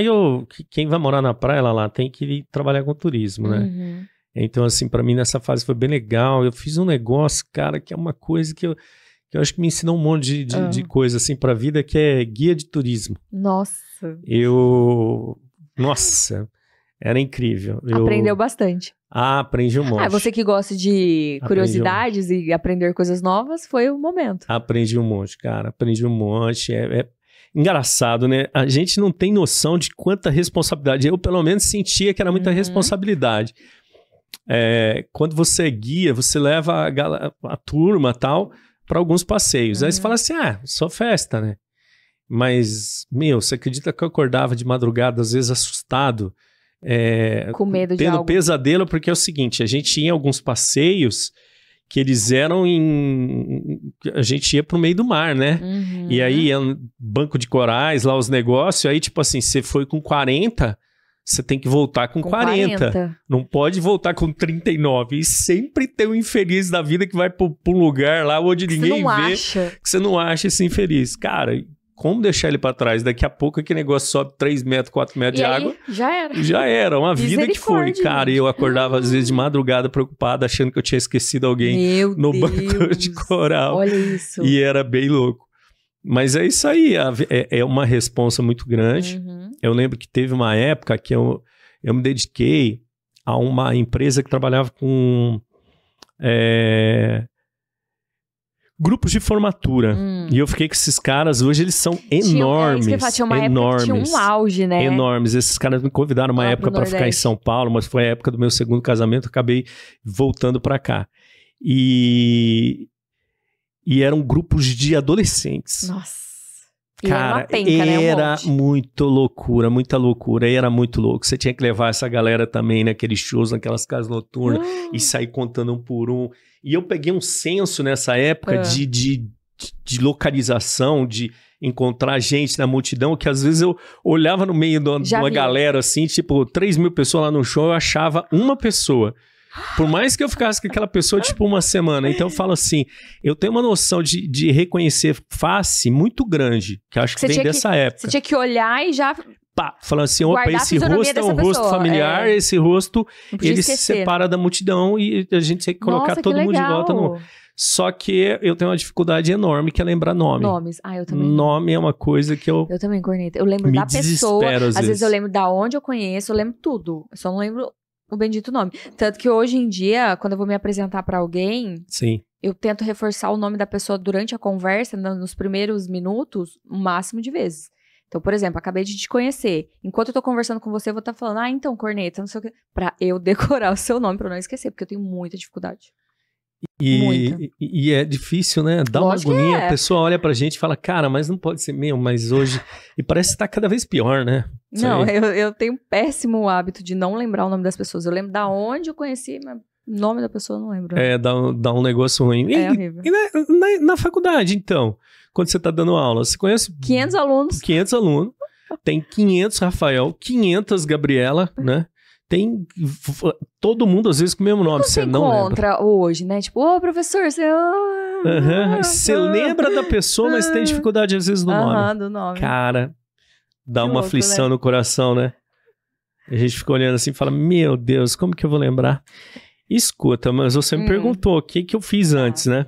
quem vai morar na praia lá tem que ir trabalhar com turismo, né? Então, assim, pra mim nessa fase foi bem legal. Eu fiz um negócio, cara, que é uma coisa que eu acho que me ensinou um monte de coisa, assim, pra vida, que é guia de turismo. Nossa. Nossa, era incrível. Aprendeu bastante. Ah, aprendi um monte. Você que gosta de curiosidades e aprender coisas novas, foi o momento. Aprendi um monte, cara. Aprendi um monte. É engraçado, né? A gente não tem noção de quanta responsabilidade. Eu, pelo menos, sentia que era muita responsabilidade. Quando você é guia, você leva a turma e tal para alguns passeios. Aí você fala assim, só festa, né? Mas, você acredita que eu acordava de madrugada, às vezes assustado, com medo de tendo algo. Pesadelo, porque é o seguinte, a gente ia em alguns passeios que eles eram a gente ia pro meio do mar, né? E aí, banco de corais, lá os negócios, aí tipo assim, você foi com 40, você tem que voltar com 40. Não pode voltar com 39. E sempre tem um infeliz da vida que vai pro lugar lá onde ninguém vê, que você não acha esse infeliz. Cara, como deixar ele pra trás? Daqui a pouco aquele negócio sobe 3 metros, 4 metros de água. Já era. Uma vida que foi. Cara, eu acordava às vezes de madrugada preocupado, achando que eu tinha esquecido alguém no banco de coral. Olha isso. E era bem louco. Mas é isso aí. É uma responsa muito grande. Eu lembro que teve uma época que eu me dediquei a uma empresa que trabalhava com grupos de formatura. E eu fiquei com esses caras, hoje eles são enormes. Tinha uma época que tinha um auge, né? Enormes. Esses caras me convidaram uma época para ficar em São Paulo, mas foi a época do meu segundo casamento, eu acabei voltando para cá. E eram grupos de adolescentes. Nossa. Cara, era muito loucura, muita loucura. Era muito louco. Você tinha que levar essa galera também naqueles shows, naquelas casas noturnas e sair contando um por um. E eu peguei um senso nessa época de localização, de encontrar gente na multidão, que às vezes eu olhava no meio de uma galera assim, tipo, 3 mil pessoas lá no show, eu achava uma pessoa. Por mais que eu ficasse com aquela pessoa, tipo, uma semana. Então eu falo assim, eu tenho uma noção de reconhecer face muito grande, que acho que vem dessa época. Você tinha que olhar e já... falando assim, opa, esse rosto é um rosto familiar, esse rosto, ele se separa da multidão e a gente tem que colocar todo mundo de volta no... Só que eu tenho uma dificuldade enorme, que é lembrar nome. Nomes. Eu também. Nome é uma coisa que eu... Eu também, Corneta. Eu lembro da pessoa, às vezes eu lembro da onde eu conheço, eu lembro tudo. Eu só não lembro o bendito nome. Tanto que hoje em dia, quando eu vou me apresentar pra alguém, eu tento reforçar o nome da pessoa durante a conversa, nos primeiros minutos, o máximo de vezes. Então, por exemplo, acabei de te conhecer. Enquanto eu tô conversando com você, eu vou estar falando, então, Corneta, não sei o que. Pra eu decorar o seu nome, pra eu não esquecer, porque eu tenho muita dificuldade. E é difícil, né? Dá uma agonia, a pessoa olha pra gente e fala, cara, mas não pode ser meu, mas hoje... E parece que tá cada vez pior, né? Não, eu tenho um péssimo hábito de não lembrar o nome das pessoas. Eu lembro da onde eu conheci, mas o nome da pessoa eu não lembro. Dá um negócio ruim. É horrível. E na faculdade, então? Quando você tá dando aula, você conhece... 500 alunos. 500 alunos. Tem 500 Rafael, 500 Gabriela, né? Tem todo mundo, às vezes, com o mesmo nome. Você não encontra hoje, né? Tipo, professor, você... Você lembra da pessoa, mas tem dificuldade, às vezes, do nome. Do nome. Cara, dá uma aflição no coração, né? A gente fica olhando assim e fala, meu Deus, como que eu vou lembrar? Escuta, mas você me perguntou o que eu fiz antes, né?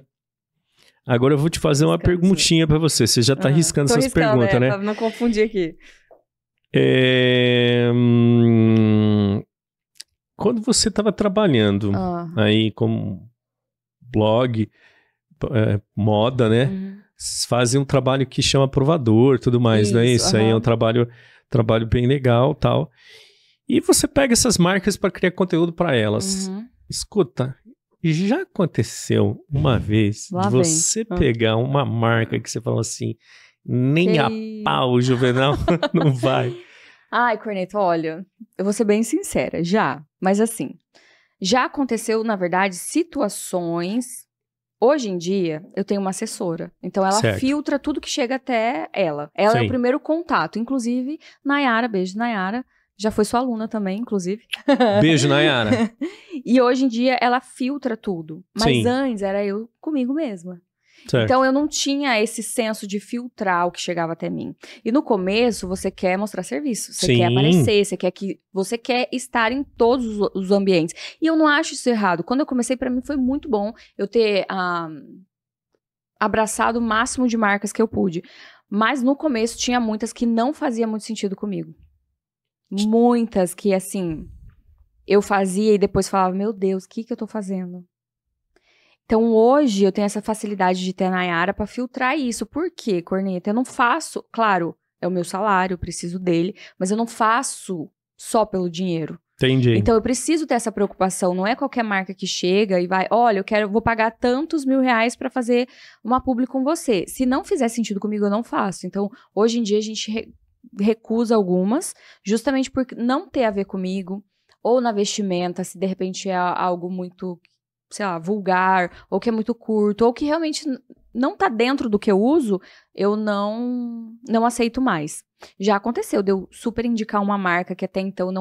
Agora eu vou te fazer uma perguntinha pra você. Você já tá riscando essas perguntas, né? Pra não confundir aqui. Quando você estava trabalhando aí como blog, moda, né? Fazem um trabalho que chama provador, tudo mais, não é isso? Aí é um trabalho bem legal, tal. E você pega essas marcas para criar conteúdo para elas. Escuta, já aconteceu uma vez de você pegar uma marca que você fala assim, nem a pau, Juvenal, não vai. Ai, Corneta, olha, eu vou ser bem sincera, já. Mas assim, já aconteceu, na verdade, situações... Hoje em dia, eu tenho uma assessora. Então, ela filtra tudo que chega até ela. Ela é o primeiro contato. Inclusive, Nayara, beijo, Nayara. Já foi sua aluna também, inclusive. Beijo, Nayara. E hoje em dia, ela filtra tudo. Mas antes, era eu comigo mesma. Certo. Então, eu não tinha esse senso de filtrar o que chegava até mim. E no começo, você quer mostrar serviço. Você quer aparecer, você quer estar em todos os ambientes. E eu não acho isso errado. Quando eu comecei, pra mim, foi muito bom eu ter abraçado o máximo de marcas que eu pude. Mas no começo, tinha muitas que não fazia muito sentido comigo. Muitas que, assim... eu fazia e depois falava, meu Deus, o que eu tô fazendo? Então, hoje, eu tenho essa facilidade de ter a Nayara pra filtrar isso. Por quê, Corneta? Eu não faço... Claro, é o meu salário, eu preciso dele. Mas eu não faço só pelo dinheiro. Entendi. Então, eu preciso ter essa preocupação. Não é qualquer marca que chega e vai... Olha, vou pagar tantos R$1.000 pra fazer uma publi com você. Se não fizer sentido comigo, eu não faço. Então, hoje em dia, a gente recusa algumas. Justamente por não ter a ver comigo. Ou na vestimenta, se de repente é algo muito... sei lá, vulgar, ou que é muito curto, ou que realmente não tá dentro do que eu uso, eu não aceito mais. Já aconteceu de eu super indicar uma marca que até então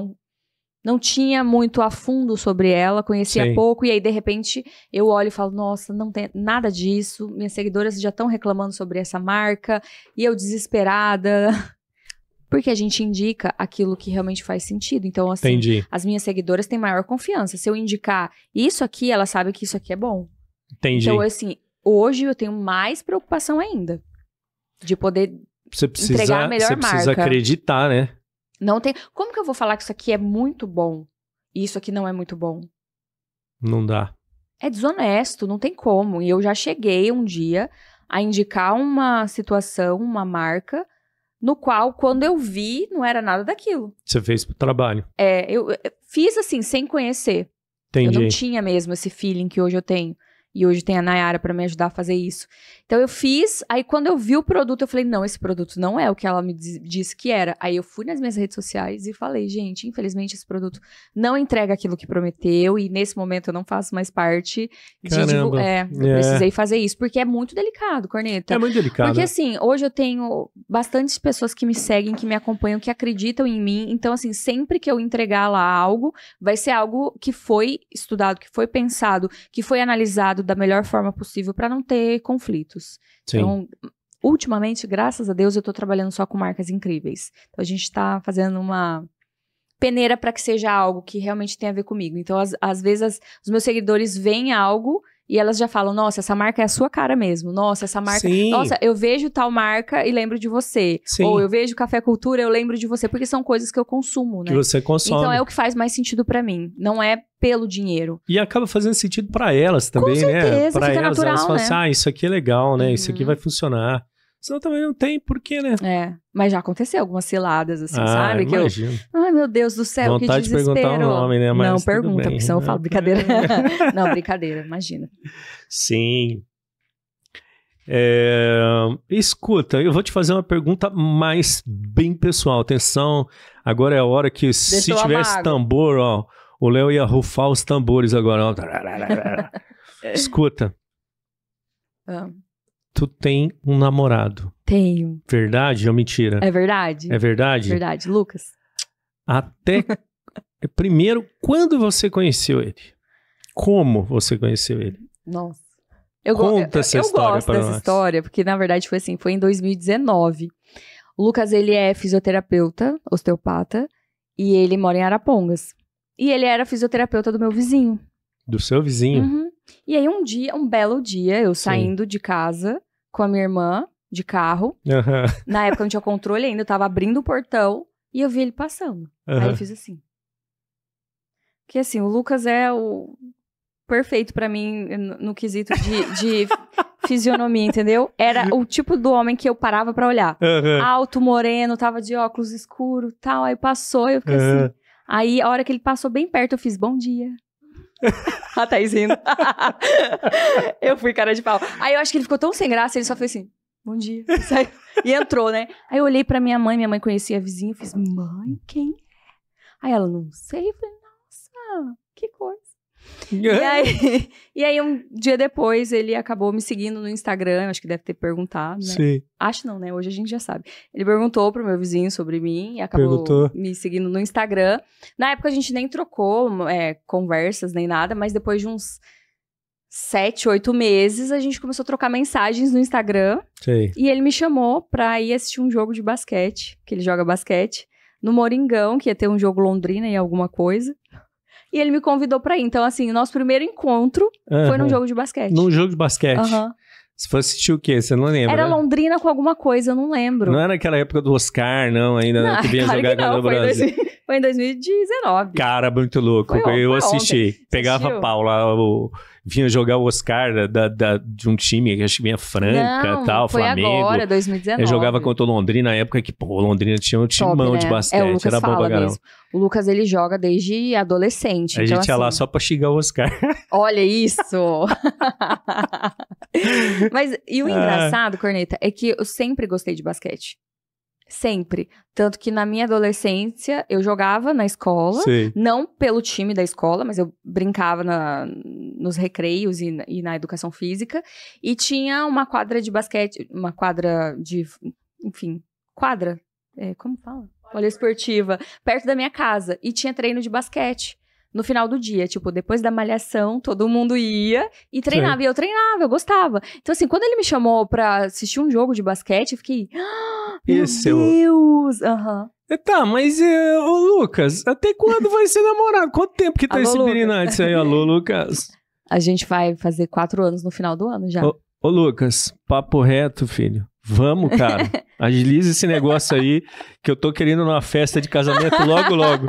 não tinha muito a fundo sobre ela, conhecia pouco, e aí de repente eu olho e falo, nossa, não tem nada disso, minhas seguidoras já estão reclamando sobre essa marca, e eu desesperada... Porque a gente indica aquilo que realmente faz sentido. Então, assim, as minhas seguidoras têm maior confiança. Se eu indicar isso aqui, elas sabem que isso aqui é bom. Entendi. Então, assim, hoje eu tenho mais preocupação ainda. De poder entregar a melhor marca. Você precisa acreditar, né? Não tem... Como que eu vou falar que isso aqui é muito bom e isso aqui não é muito bom? Não dá. É desonesto, não tem como. E eu já cheguei um dia a indicar uma situação, uma marca... No qual, quando eu vi, não era nada daquilo. Você fez pro trabalho. Eu fiz assim, sem conhecer. Entendi. Eu não tinha mesmo esse feeling que hoje eu tenho. E hoje tem a Nayara pra me ajudar a fazer isso. Então eu fiz, aí quando eu vi o produto, eu falei, não, esse produto não é o que ela me disse que era. Aí eu fui nas minhas redes sociais e falei, gente, infelizmente esse produto não entrega aquilo que prometeu. E nesse momento eu não faço mais parte Caramba. Eu precisei fazer isso, porque é muito delicado, Corneta. É muito delicado. Porque assim, hoje eu tenho bastantes pessoas que me seguem, que me acompanham, que acreditam em mim. Então assim, sempre que eu entregar lá algo, vai ser algo que foi estudado, que foi pensado, que foi analisado da melhor forma possível para não ter conflitos. Sim. Então, ultimamente, graças a Deus, eu tô trabalhando só com marcas incríveis. Então, a gente tá fazendo uma peneira para que seja algo que realmente tenha a ver comigo. Então, às vezes, os meus seguidores veem algo e elas já falam, nossa, essa marca é a sua cara mesmo. Nossa, essa marca... Sim. Nossa, eu vejo tal marca e lembro de você. Sim. Ou eu vejo Café Cultura, eu lembro de você. Porque são coisas que eu consumo, né? Que você consome. Então, é o que faz mais sentido para mim. Não é pelo dinheiro. E acaba fazendo sentido para elas também, com certeza, né? Para elas, natural, elas falam né? assim, isso aqui é legal, né? Isso aqui vai funcionar. Senão também não tem porquê, né? Mas já aconteceu algumas ciladas, assim, sabe? Imagino. Ai, meu Deus do céu, vontade que desespero. De perguntar o nome, né? Mas não pergunta, bem, porque senão eu falo brincadeira. Não, brincadeira, imagina. Sim. Escuta, eu vou te fazer uma pergunta mais bem pessoal. Atenção, agora é a hora que se tivesse tambor, ó, o Léo ia rufar os tambores agora. Ó. Escuta. Tu tem um namorado. Tenho. Verdade ou mentira? É verdade. É verdade? Verdade. Lucas. Primeiro, quando você conheceu ele? Como você conheceu ele? Nossa. Conta essa história para nós. Eu gosto dessa história, porque na verdade foi assim, foi em 2019. O Lucas, ele é fisioterapeuta, osteopata, e ele mora em Arapongas. E ele era fisioterapeuta do meu vizinho. Do seu vizinho? Uhum. E aí um belo dia, eu saindo de casa com a minha irmã, de carro. Na época não tinha controle ainda, eu tava abrindo o portão e eu vi ele passando. Aí eu fiz assim. Porque assim, o Lucas é o perfeito pra mim no quesito de fisionomia, entendeu? Era o tipo do homem que eu parava pra olhar. Alto, moreno, tava de óculos escuro, tal. Aí passou e eu fiquei assim. Aí, a hora que ele passou bem perto, eu fiz, bom dia. A Thaís rindo. Eu fui cara de pau. Aí eu acho que ele ficou tão sem graça, ele só fez assim, bom dia. E saiu. E entrou, né? Aí eu olhei pra minha mãe conhecia a vizinha, eu fiz, mãe, quem é? Aí ela, não sei. Eu falei, nossa, que coisa. E aí, um dia depois, ele acabou me seguindo no Instagram, acho que deve ter perguntado, né? Sim. Acho não, né? Hoje a gente já sabe. Ele perguntou pro meu vizinho sobre mim e acabou me seguindo no Instagram. Na época a gente nem trocou conversas nem nada, mas depois de uns 7, 8 meses, a gente começou a trocar mensagens no Instagram. Sim. E ele me chamou pra ir assistir um jogo de basquete, que ele joga basquete, no Moringão, que ia ter um jogo Londrina e alguma coisa. E ele me convidou pra ir. Então, assim, o nosso primeiro encontro foi num jogo de basquete. Num jogo de basquete. Você foi assistir o quê? Você não lembra? Era né? Londrina com alguma coisa, eu não lembro. Não era aquela época do Oscar, não, ainda, não, que vinha claro jogar que não, no Brasil. Foi em 2019. Cara, muito louco. Eu assisti. Ontem. Pegava pau lá, vinha jogar o Oscar de um time, que acho que vinha Franca e tal, foi Flamengo. Agora, 2019. Eu jogava contra o Londrina na época que, pô, o Londrina tinha um timão né? de basquete. O Lucas era bom pra caramba. O Lucas, ele joga desde adolescente. A então, gente ia lá só pra xingar o Oscar. Olha isso! Mas, e o engraçado, Corneta, é que eu sempre gostei de basquete. Sempre. Tanto que na minha adolescência, eu jogava na escola. Sim. Não pelo time da escola, mas eu brincava nos recreios e na educação física. E tinha uma quadra de basquete, uma quadra de... Enfim, quadra? Como fala? Poliesportiva. Perto da minha casa. E tinha treino de basquete. No final do dia, tipo, depois da malhação, todo mundo ia e treinava. Sim. E eu treinava, eu gostava. Então, assim, quando ele me chamou pra assistir um jogo de basquete, eu fiquei... Meu Deus! Uhum. Tá, mas, ô Lucas, até quando vai ser namorado? Quanto tempo que tá esse Birinite aí, alô, Lucas? A gente vai fazer 4 anos no final do ano já. Ô Lucas, papo reto, filho. Vamos, cara. Agiliza esse negócio aí, que eu tô querendo numa festa de casamento logo, logo.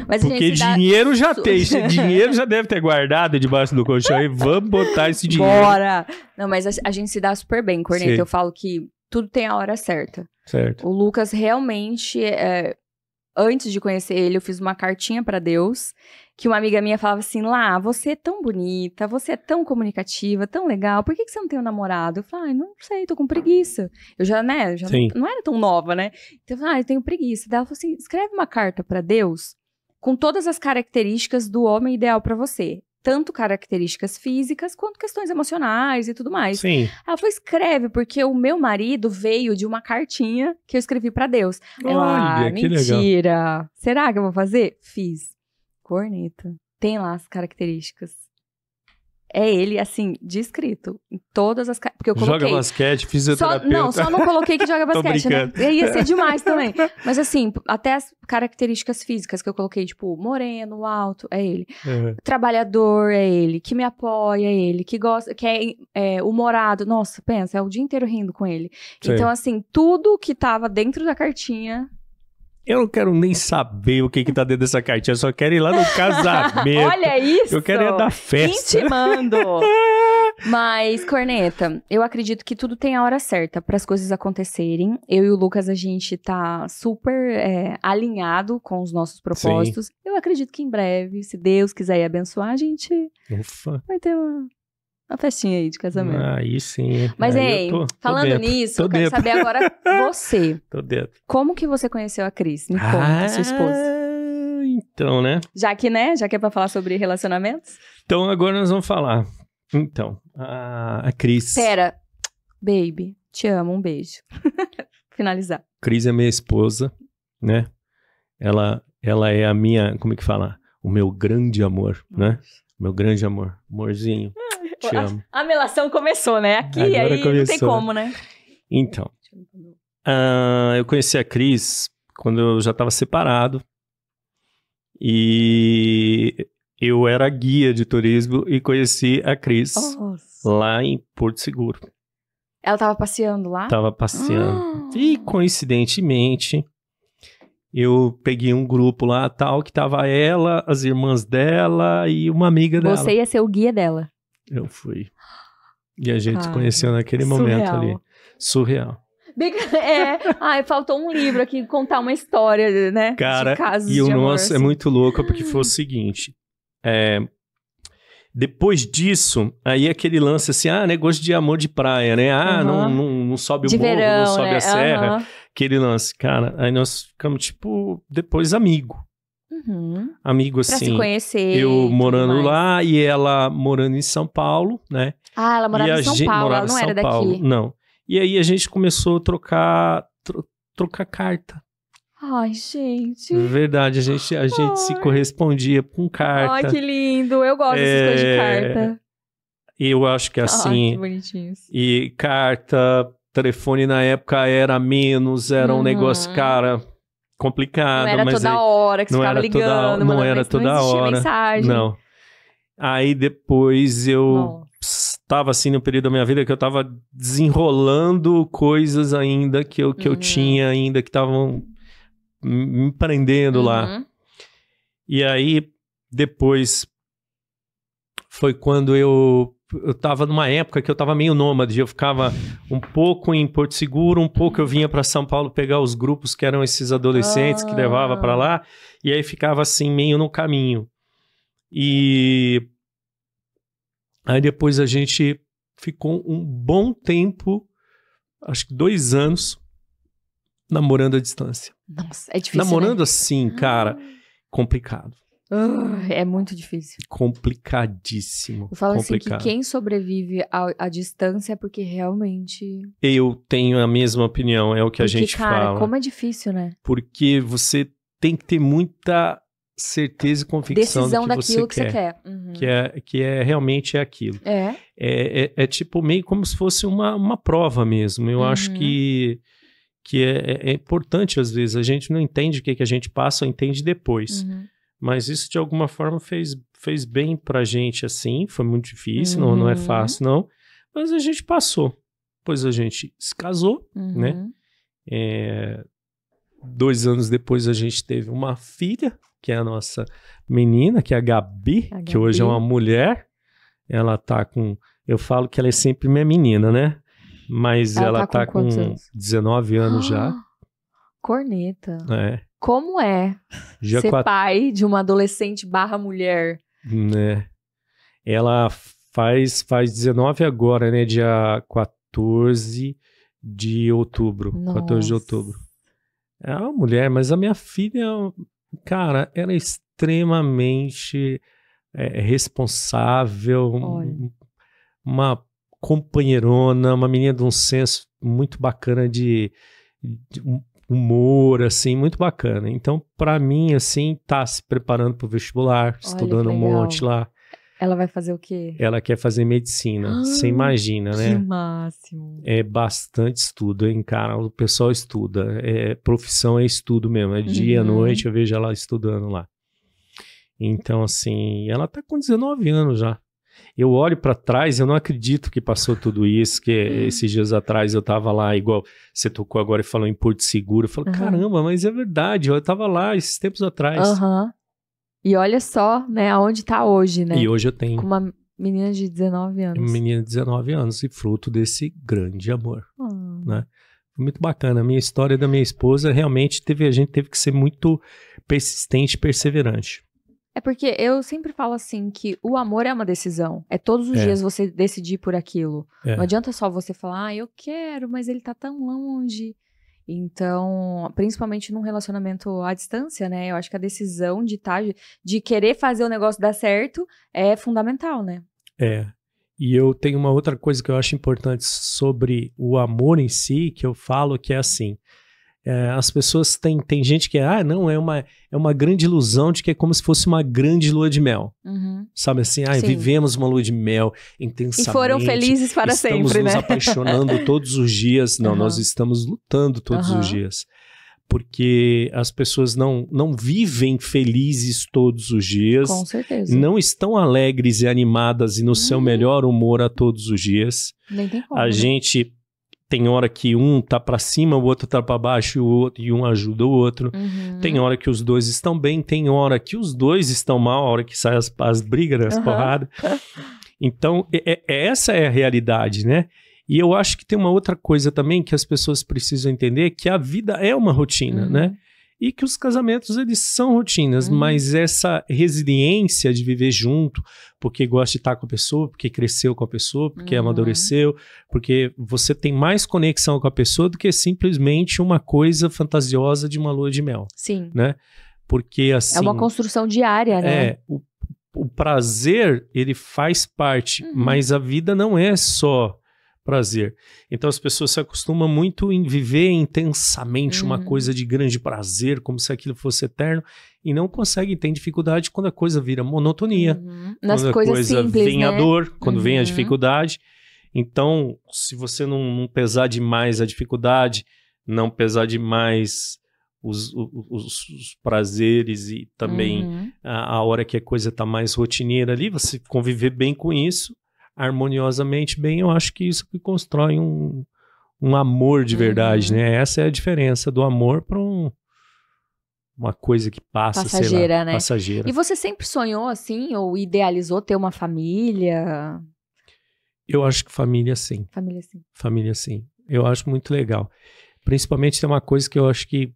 Mas porque dinheiro já tem, dinheiro já deve ter guardado debaixo do colchão aí, vamos botar esse dinheiro. Bora! Não, mas a gente se dá super bem, Corneta. Sim. Eu falo que tudo tem a hora certa. Certo. O Lucas realmente, antes de conhecer ele, eu fiz uma cartinha pra Deus, que uma amiga minha falava assim, Lá, você é tão bonita, você é tão comunicativa, tão legal, por que você não tem um namorado? Eu falei, não sei, tô com preguiça. Eu já, né, não era tão nova, né? Então eu falei, eu tenho preguiça. Daí ela falou assim, escreve uma carta pra Deus com todas as características do homem ideal pra você. Tanto características físicas, quanto questões emocionais e tudo mais. Sim. Ela falou, escreve, porque o meu marido veio de uma cartinha que eu escrevi pra Deus. Olha, que mentira. Legal. Será que eu vou fazer? Fiz. Corneta. Tem lá as características. É ele, assim, descrito. Em todas as... Porque eu coloquei... Joga basquete, fisioterapeuta. Só não coloquei que joga basquete, né? Ia ser demais também. Mas assim, até as características físicas que eu coloquei, tipo, moreno, alto, é ele. Trabalhador, é ele. Que me apoia, é ele. Que gosta, que é humorado. Nossa, pensa, é o dia inteiro rindo com ele. Sim. Então, assim, tudo que tava dentro da cartinha... Eu não quero nem saber o que tá dentro dessa cartinha, eu só quero ir lá no casamento. Olha isso! Eu quero ir dar festa. Intimando! Mas, Corneta, eu acredito que tudo tem a hora certa para as coisas acontecerem. Eu e o Lucas, a gente tá super alinhado com os nossos propósitos. Sim. Eu acredito que em breve, se Deus quiser abençoar, a gente vai ter uma festinha aí de casamento. Aí sim. Mas, falando nisso, eu quero saber agora você. Tô dentro. Como que você conheceu a Cris? Me conta, sua esposa. Então, né? Já que é pra falar sobre relacionamentos? Então, agora nós vamos falar. Então, a Cris... Pera. Baby, te amo, um beijo. Finalizar. Cris é minha esposa, né? Ela é a minha, como é que fala? O meu grande amor, né? Meu grande amor. Amorzinho. Te amo. A melação começou, né? Aqui, agora aí começou. Não tem como, né? Então, eu conheci a Cris quando eu já estava separado e eu era guia de turismo e conheci a Cris lá em Porto Seguro. Ela estava passeando lá? Estava passeando. E, coincidentemente, eu peguei um grupo lá, tal, que tava ela, as irmãs dela e uma amiga dela. Você ia ser o guia dela? Eu fui. E a gente se conheceu naquele momento ali. Surreal. Faltou um livro aqui, contar uma história, né? Cara, de casos e de o amor, nosso assim. É muito louco, porque foi o seguinte. Depois disso, aí aquele lance assim, negócio de amor de praia, né? Não sobe o morro, verão, não sobe né? a serra. Aquele lance, cara. Aí nós ficamos, tipo, depois amigo. Amigo, assim. Pra se conhecer. Eu morando lá e ela morando em São Paulo, né? Ela morava em São Paulo, ela não era daqui. Não. E aí a gente começou a trocar carta. Ai, gente. Verdade, a gente se correspondia com carta. Ai, que lindo. Eu gosto dessas coisas de carta. Eu acho que assim... que bonitinhos. E carta, telefone na época era menos, era um negócio, cara... complicado, não era mas toda hora que você ficava ligando, não era toda hora. Mensagem. Não. Aí depois eu tava assim no período da minha vida que eu tava desenrolando coisas ainda que eu tinha ainda, que estavam me prendendo lá. E aí, depois, foi quando eu tava numa época que eu tava meio nômade, eu ficava um pouco em Porto Seguro, um pouco eu vinha para São Paulo pegar os grupos que eram esses adolescentes que levava para lá, e aí ficava assim meio no caminho. E aí depois a gente ficou um bom tempo, acho que 2 anos, namorando à distância. Nossa, é difícil, namorando assim, cara, complicado. É muito difícil. Complicadíssimo. Eu falo assim que quem sobrevive à distância é porque realmente... Eu tenho a mesma opinião, é o que a gente fala. Porque, cara, como é difícil, né? Porque você tem que ter muita certeza e convicção decisão do que daquilo você que quer. Você quer. Que é realmente aquilo. É tipo meio como se fosse uma prova mesmo. Eu acho que é importante às vezes. A gente não entende o que a gente passa, entende depois. Mas isso, de alguma forma, fez bem pra gente, assim. Foi muito difícil, não é fácil, não. Mas a gente passou. Depois a gente se casou, né? 2 anos depois a gente teve uma filha, que é a nossa menina, que é a Gabi, que hoje é uma mulher. Ela tá com... Eu falo que ela é sempre minha menina, né? Mas ela tá com 19 anos já. Corneta. É. Como é ser pai de uma adolescente / mulher? Né? Ela faz 19 agora, né? Dia 14 de outubro. Nossa. 14 de outubro. É uma mulher, mas a minha filha, cara, ela é extremamente responsável, uma companheirona, uma menina de um senso muito bacana de humor, assim, muito bacana. Então, pra mim, assim, tá se preparando pro vestibular, estudando um monte lá. Ela vai fazer o quê? Ela quer fazer medicina, você imagina, né? Que máximo. É bastante estudo, hein, cara? O pessoal estuda. Profissão é estudo mesmo, é dia, noite, eu vejo ela estudando lá. Então, assim, ela tá com 19 anos já. Eu olho pra trás, eu não acredito que passou tudo isso, que esses dias atrás eu tava lá, igual você tocou agora e falou em Porto Seguro. Eu falo, caramba, mas é verdade, eu tava lá esses tempos atrás. E olha só, né, aonde tá hoje, né? E hoje eu tenho... Com uma menina de 19 anos. Uma menina de 19 anos e fruto desse grande amor, né? Muito bacana. A minha história da minha esposa, realmente a gente teve que ser muito persistente e perseverante. É porque eu sempre falo assim que o amor é uma decisão. É todos os dias você decidir por aquilo. Não adianta só você falar, eu quero, mas ele tá tão longe. Então, principalmente num relacionamento à distância, né? Eu acho que a decisão de querer fazer o negócio dar certo é fundamental, né? E eu tenho uma outra coisa que eu acho importante sobre o amor em si, que eu falo que é assim... as pessoas tem gente que é uma grande ilusão de que é como se fosse uma grande lua de mel. Sabe assim, vivemos uma lua de mel intensamente. E foram felizes para sempre, né? Estamos nos apaixonando todos os dias. Não, nós estamos lutando todos os dias. Porque as pessoas não vivem felizes todos os dias. Com certeza. Não estão alegres e animadas e no seu melhor humor a todos os dias. Nem tem como, A gente... Tem hora que um tá pra cima, o outro tá pra baixo, e um ajuda o outro. Tem hora que os dois estão bem, tem hora que os dois estão mal, a hora que saem as brigas, as porradas. Então, essa é a realidade, né? E eu acho que tem uma outra coisa também que as pessoas precisam entender, que a vida é uma rotina, né? E que os casamentos, eles são rotinas, mas essa resiliência de viver junto, porque gosta de estar com a pessoa, porque cresceu com a pessoa, porque amadureceu, porque você tem mais conexão com a pessoa do que simplesmente uma coisa fantasiosa de uma lua de mel. Sim. Né? Porque assim... É uma construção diária, né? O prazer, ele faz parte, mas a vida não é só prazer. Então as pessoas se acostumam muito em viver intensamente uma coisa de grande prazer, como se aquilo fosse eterno, e não conseguem ter dificuldade quando a coisa vira monotonia. Nas quando coisas a coisa simples, vem né? a dor, quando vem a dificuldade. Então, se você não pesar demais a dificuldade, não pesar demais os prazeres e também a hora que a coisa está mais rotineira ali, você conviver bem com isso, harmoniosamente bem, eu acho que isso que constrói um amor de verdade, né? Essa é a diferença do amor para uma coisa que passa, passageira, sei lá, né? Passageira. E você sempre sonhou assim, ou idealizou ter uma família? Eu acho que família sim. Família sim. Família sim. Eu acho muito legal. Principalmente tem uma coisa que eu acho que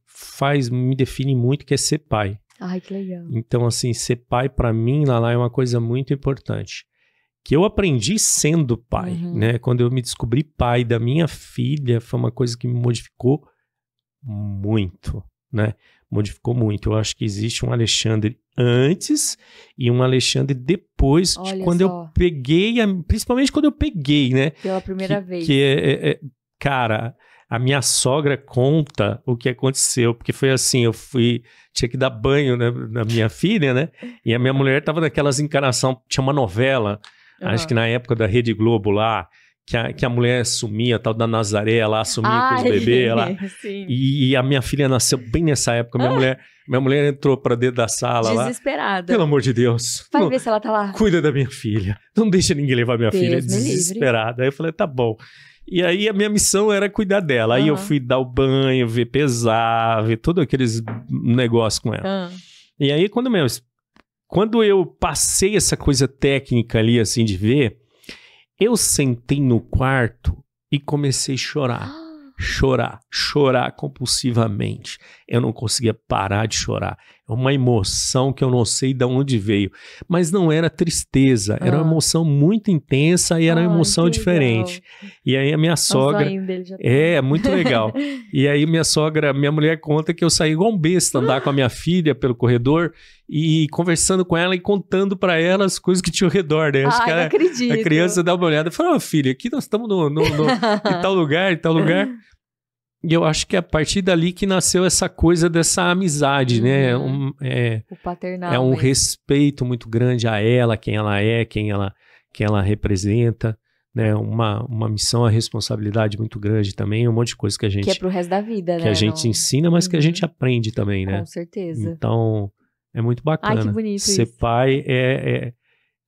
me define muito, que é ser pai. Ai, que legal. Então, assim, ser pai pra mim, Lala, é uma coisa muito importante. Que eu aprendi sendo pai, né? Quando eu me descobri pai da minha filha, foi uma coisa que me modificou muito, né? Modificou muito. Eu acho que existe um Alexandre antes e um Alexandre depois, quando eu peguei, principalmente quando eu peguei, né? Pela primeira vez. Cara, a minha sogra conta o que aconteceu, porque foi assim, tinha que dar banho, né, na minha filha, né? E a minha mulher tava naquelas encarnação, tinha uma novela, acho que na época da Rede Globo lá, que a mulher sumia, tal da Nazaré, lá sumia com os bebês lá. E a minha filha nasceu bem nessa época. Minha mulher entrou pra dentro da sala lá. Desesperada. Pelo amor de Deus. Vai ver se ela tá lá. Cuida da minha filha. Não deixa ninguém levar minha filha. Desesperada. Aí eu falei, tá bom. E aí a minha missão era cuidar dela. Aí eu fui dar o banho, ver pesar, ver todos aqueles negócios com ela. E aí quando eu passei essa coisa técnica ali, assim, de ver, eu sentei no quarto e comecei a chorar compulsivamente. Eu não conseguia parar de chorar. É uma emoção que eu não sei de onde veio. Mas não era tristeza, era uma emoção muito intensa e era uma emoção diferente. Legal. E aí a minha sogra... muito legal. E aí minha mulher conta que eu saí igual um besta andar com a minha filha pelo corredor e conversando com ela e contando pra ela as coisas que tinha ao redor, né? Acho que não acredito. A criança dá uma olhada e fala, filha, aqui nós estamos em tal lugar, E eu acho que é a partir dali que nasceu essa coisa dessa amizade, né? O paternal. É um respeito muito grande a ela, quem ela é, quem ela representa, né? Uma missão, a responsabilidade muito grande também, um monte de coisa que a gente... Que é pro resto da vida, né? Que a gente ensina, mas que a gente aprende também, né? Com certeza. Então, é muito bacana. Ai, que bonito Ser isso. pai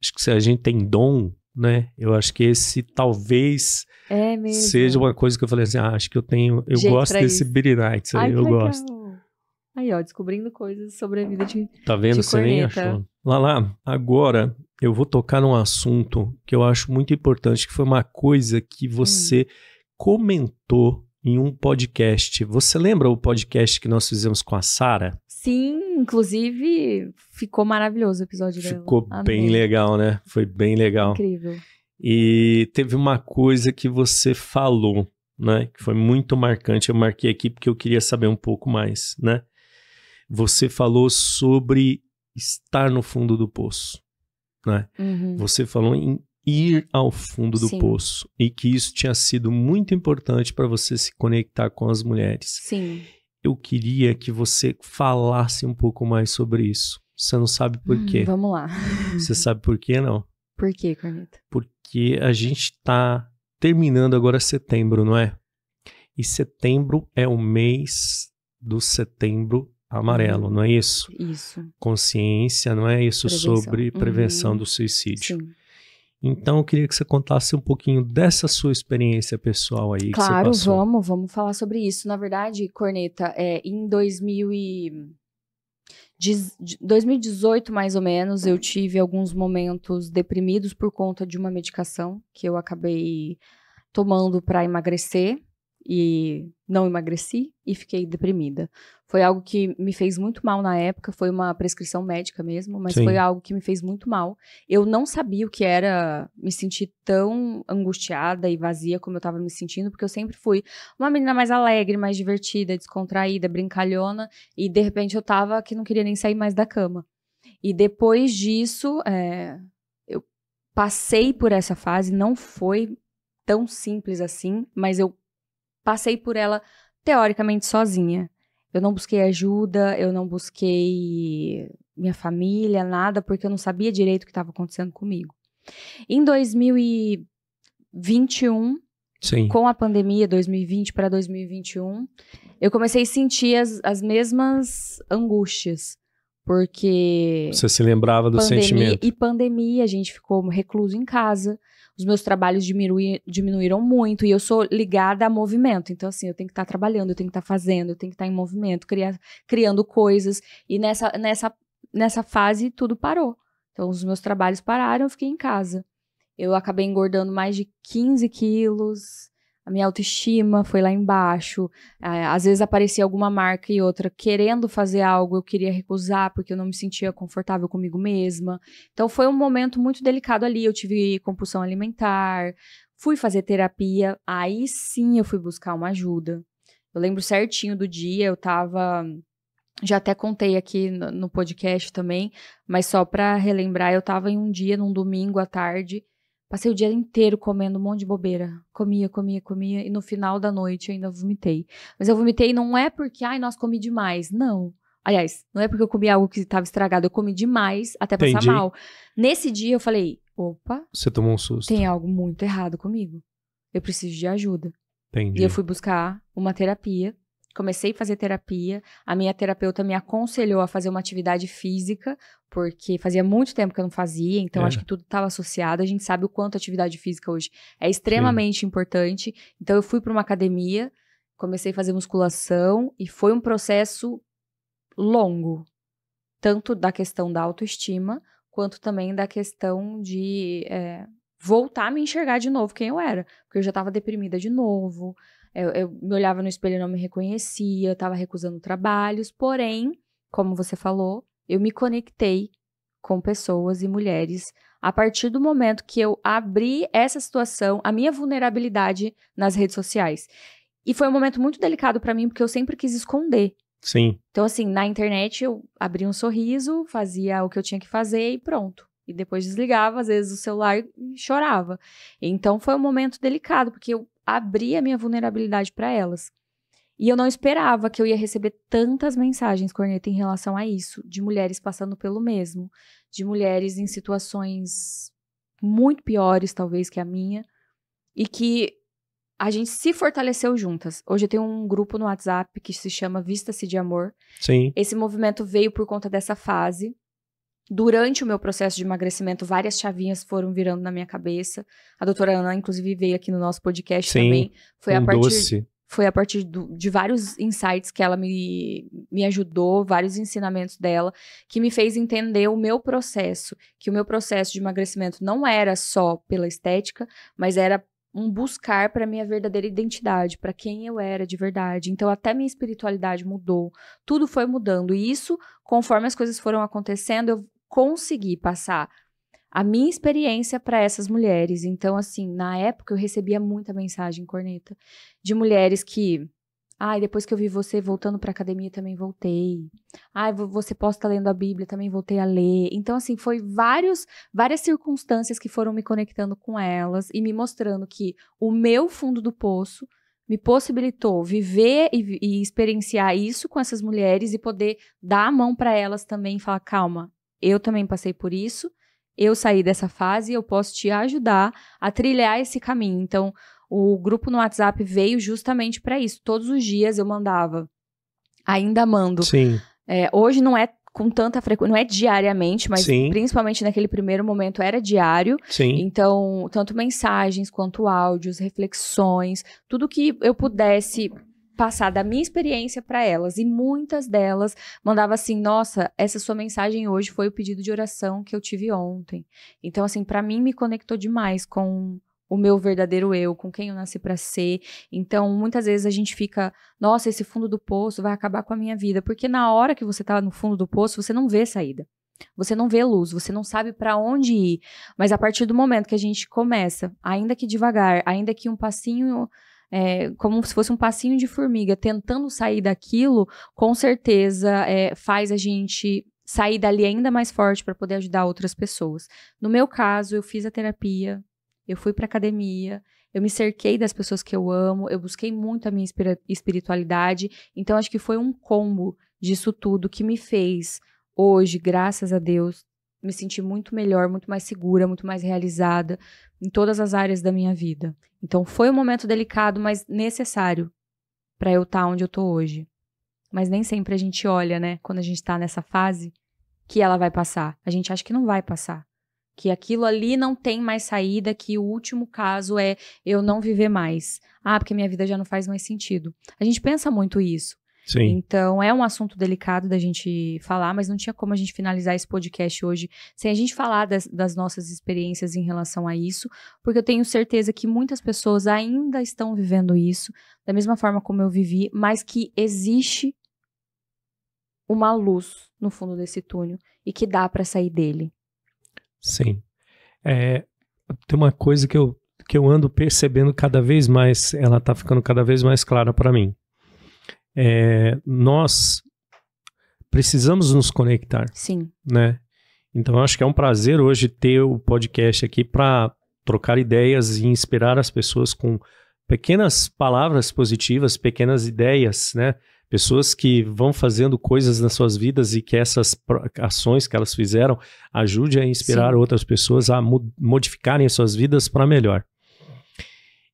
acho que se a gente tem dom, né? Eu acho que esse talvez... seja uma coisa que eu falei assim, acho que eu gosto desse Beery Nights aí, eu gosto. Aí, ó, descobrindo coisas sobre a vida de Tá vendo? De Você nem achou. Lala, agora eu vou tocar num assunto que eu acho muito importante, que foi uma coisa que você comentou em um podcast. Você lembra o podcast que nós fizemos com a Sara? Sim, inclusive ficou maravilhoso o episódio dela. Ficou bem legal, né? Foi bem legal. Incrível. E teve uma coisa que você falou, né? Que foi muito marcante. Eu marquei aqui porque eu queria saber um pouco mais, né? Você falou sobre estar no fundo do poço, né? Você falou em ir ao fundo do poço e que isso tinha sido muito importante para você se conectar com as mulheres. Sim. Eu queria que você falasse um pouco mais sobre isso. Você não sabe por quê? Vamos lá. Você sabe por quê, não? Por quê, Corneta? Porque a gente está terminando agora setembro, não é? E setembro é o mês do Setembro Amarelo, não é isso? Isso. Consciência, não é isso? Prevenção. Sobre prevenção do suicídio. Sim. Então, eu queria que você contasse um pouquinho dessa sua experiência pessoal aí que você passou. Claro, vamos falar sobre isso. Na verdade, Corneta, em 2018, mais ou menos, eu tive alguns momentos deprimidos por conta de uma medicação que eu acabei tomando para emagrecer e não emagreci e fiquei deprimida. Foi algo que me fez muito mal na época, foi uma prescrição médica mesmo, mas foi algo que me fez muito mal. Eu não sabia o que era me sentir tão angustiada e vazia como eu tava me sentindo, porque eu sempre fui uma menina mais alegre, mais divertida, descontraída, brincalhona, e de repente eu tava que não queria nem sair mais da cama. E depois disso, eu passei por essa fase, não foi tão simples assim, mas eu passei por ela teoricamente sozinha. Eu não busquei ajuda, eu não busquei minha família, nada, porque eu não sabia direito o que estava acontecendo comigo. Em 2021, com a pandemia, 2020 para 2021, eu comecei a sentir as mesmas angústias, Porque... Você se lembrava do sentimento. E pandemia, a gente ficou recluso em casa. Os meus trabalhos diminuíram muito. E eu sou ligada a movimento. Então, assim, eu tenho que estar trabalhando, eu tenho que estar fazendo, eu tenho que estar em movimento, criando coisas. E nessa fase, tudo parou. Então, os meus trabalhos pararam, eu fiquei em casa. Eu acabei engordando mais de 15 quilos. A minha autoestima foi lá embaixo. Às vezes aparecia alguma marca e outra querendo fazer algo, eu queria recusar porque eu não me sentia confortável comigo mesma. Então foi um momento muito delicado ali. Eu tive compulsão alimentar, fui fazer terapia, aí sim eu fui buscar uma ajuda. Eu lembro certinho do dia, eu tava... Já até contei aqui no podcast também, mas só pra relembrar, eu tava em um dia, num domingo à tarde, passei o dia inteiro comendo um monte de bobeira. Comia, e no final da noite eu ainda vomitei. Mas eu vomitei não é porque, nós comi demais. Não. Aliás, não é porque eu comi algo que estava estragado. Eu comi demais até passar mal. Nesse dia eu falei, opa. Você tomou um susto. Tem algo muito errado comigo. Eu preciso de ajuda. Entendi. E eu fui buscar uma terapia. Comecei a fazer terapia, a minha terapeuta me aconselhou a fazer uma atividade física, porque fazia muito tempo que eu não fazia, então acho que tudo estava associado. A gente sabe o quanto a atividade física hoje é extremamente importante. Então eu fui para uma academia, comecei a fazer musculação e foi um processo longo, tanto da questão da autoestima, quanto também da questão de voltar a me enxergar de novo quem eu era, porque eu já estava deprimida de novo. Eu me olhava no espelho e não me reconhecia, eu estava recusando trabalhos, porém, como você falou, eu me conectei com pessoas e mulheres a partir do momento que eu abri essa situação, a minha vulnerabilidade nas redes sociais. E foi um momento muito delicado para mim, porque eu sempre quis esconder. Sim. Então, assim, na internet eu abria um sorriso, fazia o que eu tinha que fazer e pronto. E depois desligava, às vezes, o celular e chorava. Então, foi um momento delicado, porque eu abri a minha vulnerabilidade para elas. E eu não esperava que eu ia receber tantas mensagens, Corneta, em relação a isso, de mulheres passando pelo mesmo, de mulheres em situações muito piores, talvez, que a minha, e que a gente se fortaleceu juntas. Hoje eu tenho um grupo no WhatsApp que se chama Vista-se de Amor. Sim. Esse movimento veio por conta dessa fase. Durante o meu processo de emagrecimento, várias chavinhas foram virando na minha cabeça. A doutora Ana, inclusive, veio aqui no nosso podcast também. Foi a partir de vários insights que ela me ajudou, vários ensinamentos dela, que me fez entender o meu processo. Que o meu processo de emagrecimento não era só pela estética, mas era um buscar para minha verdadeira identidade, para quem eu era de verdade. Então, até minha espiritualidade mudou. Tudo foi mudando. E isso, conforme as coisas foram acontecendo, eu consegui passar a minha experiência para essas mulheres. Então, assim, na época eu recebia muita mensagem, Corneta, de mulheres que... depois que eu vi você voltando para academia, também voltei. Você posta lendo a Bíblia, também voltei a ler. Então, assim, foi várias circunstâncias que foram me conectando com elas e me mostrando que o meu fundo do poço me possibilitou viver e experienciar isso com essas mulheres e poder dar a mão para elas também e falar, calma, eu também passei por isso, eu saí dessa fase e eu posso te ajudar a trilhar esse caminho. Então, o grupo no WhatsApp veio justamente para isso. Todos os dias eu mandava, ainda mando. Sim. Hoje não é com tanta frequência, não é diariamente, mas principalmente naquele primeiro momento era diário. Sim. Então, tanto mensagens quanto áudios, reflexões, tudo que eu pudesse passar da minha experiência para elas. E muitas delas mandavam assim, nossa, essa sua mensagem hoje foi o pedido de oração que eu tive ontem. Então, assim, para mim me conectou demais com o meu verdadeiro eu, com quem eu nasci para ser. Então, muitas vezes a gente fica, nossa, esse fundo do poço vai acabar com a minha vida. Porque na hora que você tá no fundo do poço, você não vê saída. Você não vê luz, você não sabe para onde ir. Mas a partir do momento que a gente começa, ainda que devagar, ainda que um passinho... como se fosse um passinho de formiga, tentando sair daquilo, com certeza faz a gente sair dali ainda mais forte para poder ajudar outras pessoas. No meu caso, eu fiz a terapia, eu fui para academia, eu me cerquei das pessoas que eu amo, eu busquei muito a minha espiritualidade, então acho que foi um combo disso tudo que me fez, hoje, graças a Deus, me sentir muito melhor, muito mais segura, muito mais realizada em todas as áreas da minha vida. Então foi um momento delicado, mas necessário para eu estar onde eu tô hoje. Mas nem sempre a gente olha, né? Quando a gente tá nessa fase, que ela vai passar. A gente acha que não vai passar. Que aquilo ali não tem mais saída, que o último caso é eu não viver mais. Ah, porque minha vida já não faz mais sentido. A gente pensa muito isso. Sim. Então, é um assunto delicado da gente falar, mas não tinha como a gente finalizar esse podcast hoje sem a gente falar das nossas experiências em relação a isso, porque eu tenho certeza que muitas pessoas ainda estão vivendo isso, da mesma forma como eu vivi, mas que existe uma luz no fundo desse túnel e que dá para sair dele. Sim. Tem uma coisa que eu ando percebendo cada vez mais, ela tá ficando cada vez mais clara para mim. Nós precisamos nos conectar. Sim. Né? Então, eu acho que é um prazer hoje ter o podcast aqui para trocar ideias e inspirar as pessoas com pequenas palavras positivas, pequenas ideias, né? Pessoas que vão fazendo coisas nas suas vidas e que essas ações que elas fizeram ajudem a inspirar Sim. outras pessoas a modificarem as suas vidas para melhor.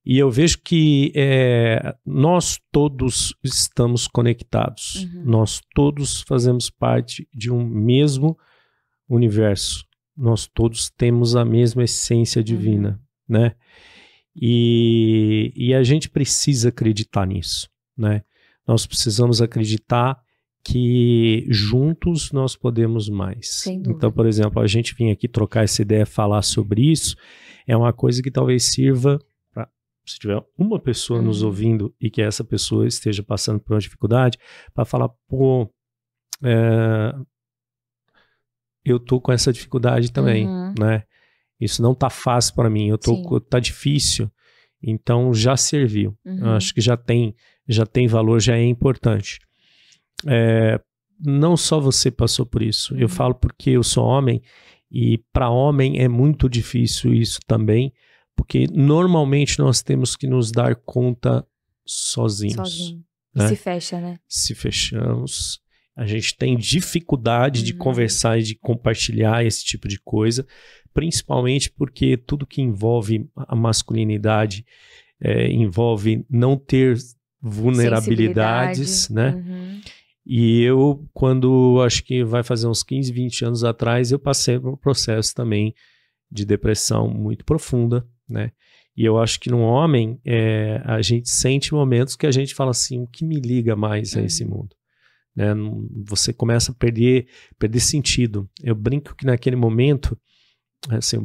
E eu vejo que nós todos estamos conectados. Uhum. Nós todos fazemos parte de um mesmo universo. Nós todos temos a mesma essência divina, né? E a gente precisa acreditar nisso, né? Nós precisamos acreditar que juntos nós podemos mais. Então, por exemplo, a gente vir aqui trocar essa ideia, falar sobre isso, é uma coisa que talvez sirva para, se tiver uma pessoa nos ouvindo e que essa pessoa esteja passando por uma dificuldade, para falar, pô, eu tô com essa dificuldade também, né? Isso não tá fácil para mim, tá difícil, então já serviu. Eu acho que já tem valor, já é importante. Não só você passou por isso, eu falo porque eu sou homem e para homem é muito difícil isso também, porque normalmente nós temos que nos dar conta sozinhos. Né? Se fecha, né? Se fechamos, a gente tem dificuldade de conversar e de compartilhar esse tipo de coisa, principalmente porque tudo que envolve a masculinidade envolve não ter vulnerabilidades, né? E eu, quando acho que vai fazer uns 15, 20 anos atrás, eu passei por um processo também de depressão muito profunda, né? E eu acho que no homem, a gente sente momentos que a gente fala assim, o que me liga mais a esse mundo? Né? Você começa a perder sentido. Eu brinco que naquele momento, assim,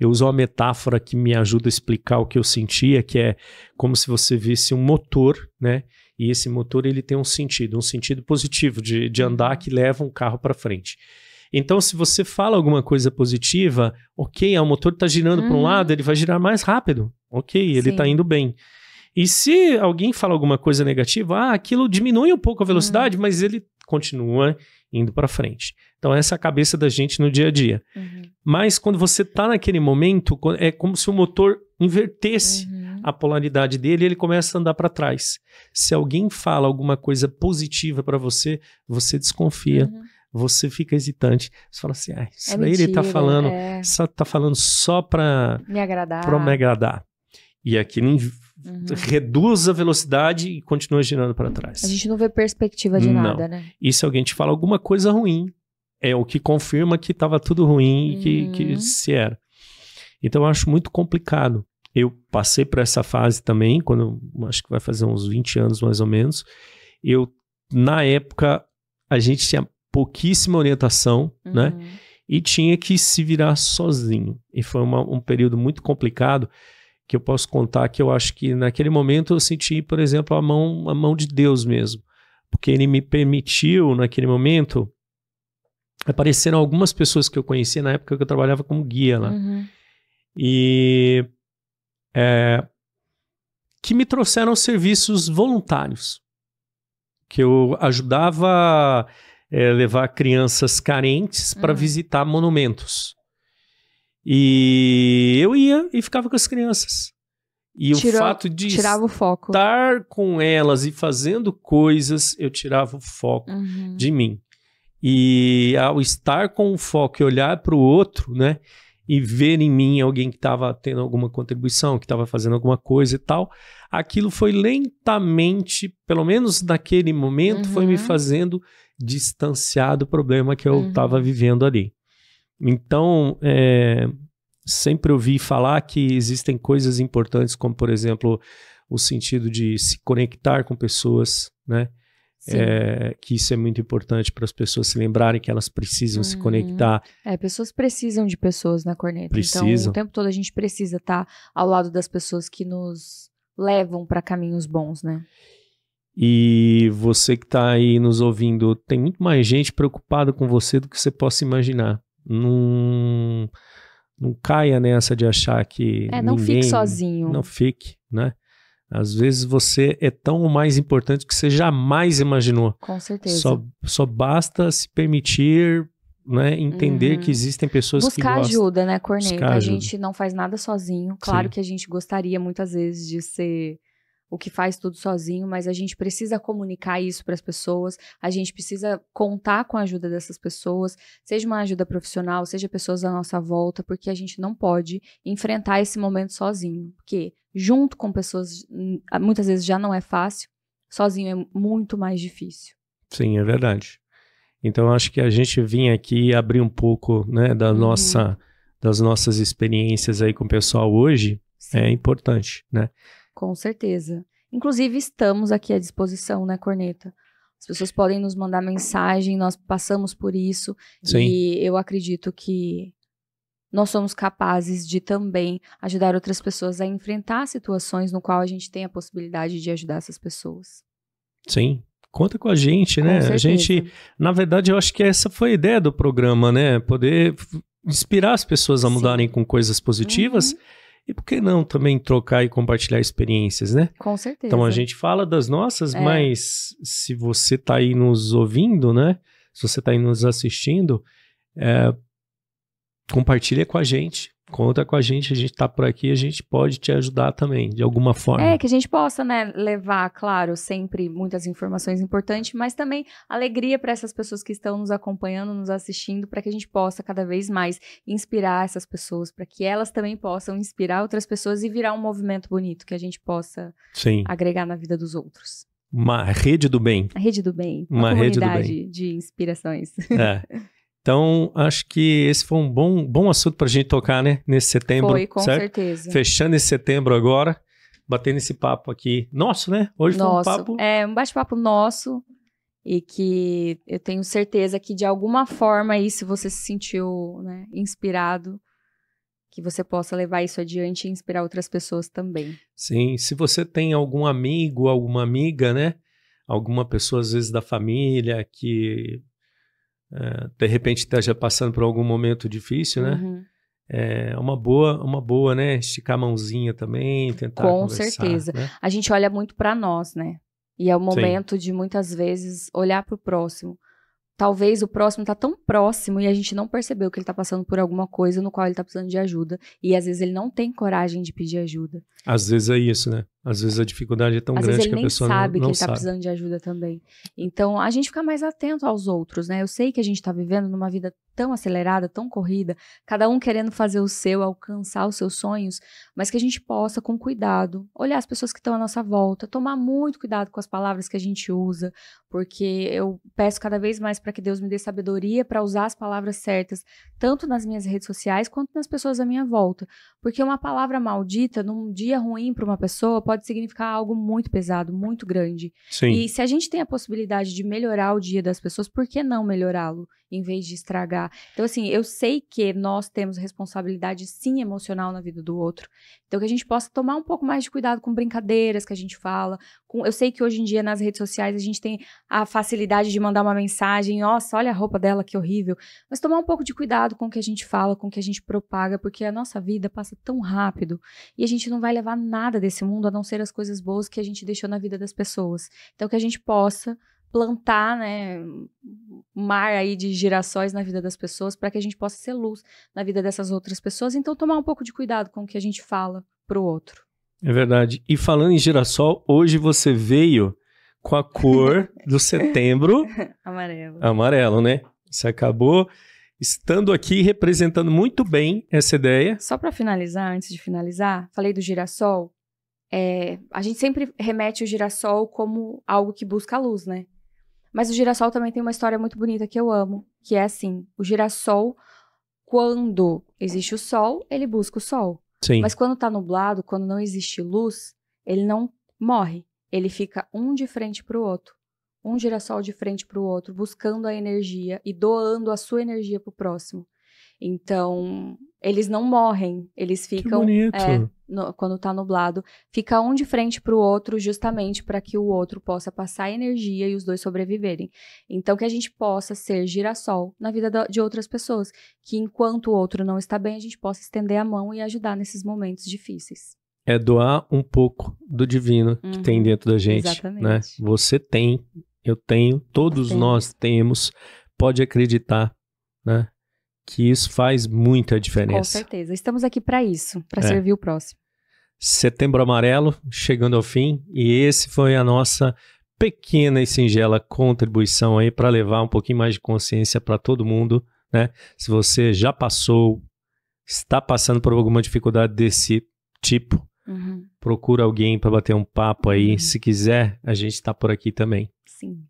eu uso uma metáfora que me ajuda a explicar o que eu sentia, que é como se você visse um motor, né? E esse motor ele tem um sentido positivo de andar que leva um carro para frente. Então, se você fala alguma coisa positiva, ok, o motor está girando para um lado, ele vai girar mais rápido, ok, ele está indo bem. E se alguém fala alguma coisa negativa, aquilo diminui um pouco a velocidade, mas ele continua indo para frente. Então, essa é a cabeça da gente no dia a dia. Mas quando você está naquele momento, é como se o motor invertesse a polaridade dele e ele começa a andar para trás. Se alguém fala alguma coisa positiva para você, você desconfia. Você fica hesitante. Você fala assim, isso daí mentira, ele tá falando só para me agradar. E aquilo reduz a velocidade e continua girando para trás. A gente não vê perspectiva de nada, né? E se alguém te fala alguma coisa ruim, é o que confirma que estava tudo ruim e que se era. Então eu acho muito complicado. Eu passei por essa fase também, quando acho que vai fazer uns 20 anos mais ou menos. Na época, a gente tinha pouquíssima orientação, né? E tinha que se virar sozinho. E foi um período muito complicado, que eu posso contar que eu acho que naquele momento eu senti, por exemplo, a mão de Deus mesmo. Porque ele me permitiu, naquele momento, apareceram algumas pessoas que eu conhecia na época que eu trabalhava como guia lá. E que me trouxeram serviços voluntários. Que eu ajudava levar crianças carentes para visitar monumentos. E eu ia e ficava com as crianças. E o fato de tirava o foco. Estar com elas e fazendo coisas, eu tirava o foco de mim. E ao estar com o foco e olhar para o outro, né? E ver em mim alguém que estava tendo alguma contribuição, que estava fazendo alguma coisa e tal, aquilo foi lentamente, pelo menos naquele momento, foi me fazendo distanciar do problema que eu estava vivendo ali. Então, sempre ouvi falar que existem coisas importantes, como, por exemplo, o sentido de se conectar com pessoas, né? Que isso é muito importante para as pessoas se lembrarem que elas precisam se conectar. Pessoas precisam de pessoas na corneta. Precisam. Então, o tempo todo a gente precisa estar ao lado das pessoas que nos levam para caminhos bons, né? E você que está aí nos ouvindo, tem muito mais gente preocupada com você do que você possa imaginar. Não caia nessa de achar que não fique sozinho. Não fique, né? Às vezes você é tão mais importante que você jamais imaginou. Com certeza. Só basta se permitir, né, entender que existem pessoas que gostam. Buscar ajuda, né, corneta? A gente não faz nada sozinho. Claro que a gente gostaria muitas vezes de ser o que faz tudo sozinho, mas a gente precisa comunicar isso para as pessoas, a gente precisa contar com a ajuda dessas pessoas, seja uma ajuda profissional, seja pessoas à nossa volta, porque a gente não pode enfrentar esse momento sozinho, porque junto com pessoas, muitas vezes já não é fácil, sozinho é muito mais difícil. Sim, é verdade. Então, acho que a gente vinha aqui abrir um pouco, né, das nossas experiências aí com o pessoal hoje. Sim. É importante, né? Com certeza. Inclusive, estamos aqui à disposição, né, corneta? As pessoas podem nos mandar mensagem, nós passamos por isso. Sim. E eu acredito que nós somos capazes de também ajudar outras pessoas a enfrentar situações no qual a gente tem a possibilidade de ajudar essas pessoas. Sim. Conta com a gente, né? A gente, na verdade, eu acho que essa foi a ideia do programa, né? Poder inspirar as pessoas a mudarem com coisas positivas. E por que não também trocar e compartilhar experiências, né? Com certeza. Então a gente fala das nossas, mas se você está aí nos ouvindo, né? Se você está aí nos assistindo, compartilha com a gente. Conta com a gente tá por aqui, a gente pode te ajudar também, de alguma forma. Que a gente possa, né, levar, claro, sempre muitas informações importantes, mas também alegria para essas pessoas que estão nos acompanhando, nos assistindo, para que a gente possa cada vez mais inspirar essas pessoas, para que elas também possam inspirar outras pessoas e virar um movimento bonito, que a gente possa agregar na vida dos outros. Uma rede do bem. A rede do bem. Uma comunidade de inspirações. Então, acho que esse foi um bom assunto para a gente tocar, né? Nesse setembro. Foi, com certo? certeza. Fechando esse setembro agora, batendo esse papo aqui. Nosso, né? Hoje foi um papo... um bate-papo nosso e que eu tenho certeza que de alguma forma aí, se você se sentiu, né, inspirado, que você possa levar isso adiante e inspirar outras pessoas também. Sim, se você tem algum amigo, alguma amiga, né? Alguma pessoa, às vezes, da família que... de repente esteja passando por algum momento difícil, né? É uma boa, né? Esticar a mãozinha também, tentar conversar. Com certeza. Né? A gente olha muito para nós, né? E é o momento de, muitas vezes, olhar para o próximo. Talvez o próximo tá tão próximo e a gente não percebeu que ele tá passando por alguma coisa no qual ele tá precisando de ajuda. E às vezes ele não tem coragem de pedir ajuda. Às vezes é isso, né? Às vezes a dificuldade é tão grande que a pessoa não sabe. Que ele tá precisando de ajuda também. Então, a gente fica mais atento aos outros, né? Eu sei que a gente tá vivendo numa vida tão acelerada, tão corrida, cada um querendo fazer o seu, alcançar os seus sonhos, mas que a gente possa, com cuidado, olhar as pessoas que estão à nossa volta, tomar muito cuidado com as palavras que a gente usa, porque eu peço cada vez mais para que Deus me dê sabedoria para usar as palavras certas, tanto nas minhas redes sociais quanto nas pessoas à minha volta. Porque uma palavra maldita, num dia ruim para uma pessoa, pode significar algo muito pesado, muito grande. Sim. E se a gente tem a possibilidade de melhorar o dia das pessoas, por que não melhorá-lo, em vez de estragar? Então, assim, eu sei que nós temos responsabilidade, sim, emocional na vida do outro. Então, que a gente possa tomar um pouco mais de cuidado com brincadeiras que a gente fala. Eu sei que hoje em dia, nas redes sociais, a gente tem a facilidade de mandar uma mensagem, nossa, olha a roupa dela, que horrível. Mas tomar um pouco de cuidado com o que a gente fala, com o que a gente propaga, porque a nossa vida passa tão rápido e a gente não vai levar nada desse mundo, a não ser as coisas boas que a gente deixou na vida das pessoas. Então, que a gente possa plantar, né, um mar aí de girassóis na vida das pessoas, para que a gente possa ser luz na vida dessas outras pessoas. Então, tomar um pouco de cuidado com o que a gente fala pro outro. É verdade. E falando em girassol, hoje você veio com a cor do setembro. Amarelo. Amarelo, né? Você acabou estando aqui representando muito bem essa ideia. Só para finalizar, antes de finalizar, falei do girassol. A gente sempre remete o girassol como algo que busca a luz, né? Mas o girassol também tem uma história muito bonita que eu amo, que é assim, o girassol, quando existe o sol, ele busca o sol. Sim. Mas quando tá nublado, quando não existe luz, ele não morre. Ele fica um de frente pro outro. Um girassol de frente pro outro, buscando a energia e doando a sua energia pro próximo. Então, eles não morrem, eles ficam... Que bonito. Quando tá nublado, fica um de frente pro outro, justamente para que o outro possa passar energia e os dois sobreviverem. Então, que a gente possa ser girassol na vida de outras pessoas. Que enquanto o outro não está bem, a gente possa estender a mão e ajudar nesses momentos difíceis. É doar um pouco do divino que tem dentro da gente. Exatamente. Né? Você tem, eu tenho, todos nós temos. Pode acreditar, né? Que isso faz muita diferença. Com certeza. Estamos aqui para isso, para servir o próximo. Setembro Amarelo, chegando ao fim, e esse foi a nossa pequena e singela contribuição aí para levar um pouquinho mais de consciência para todo mundo, né? Se você já passou, está passando por alguma dificuldade desse tipo, procura alguém para bater um papo aí. Se quiser, a gente está por aqui também. Sim.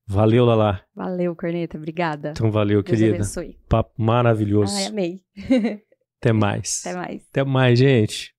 Valeu, Lala. Valeu, Corneta. Obrigada. Então, valeu, Deus querida. Abençoe. Papo maravilhoso. Ai, amei. Até mais. Até mais. Até mais, gente.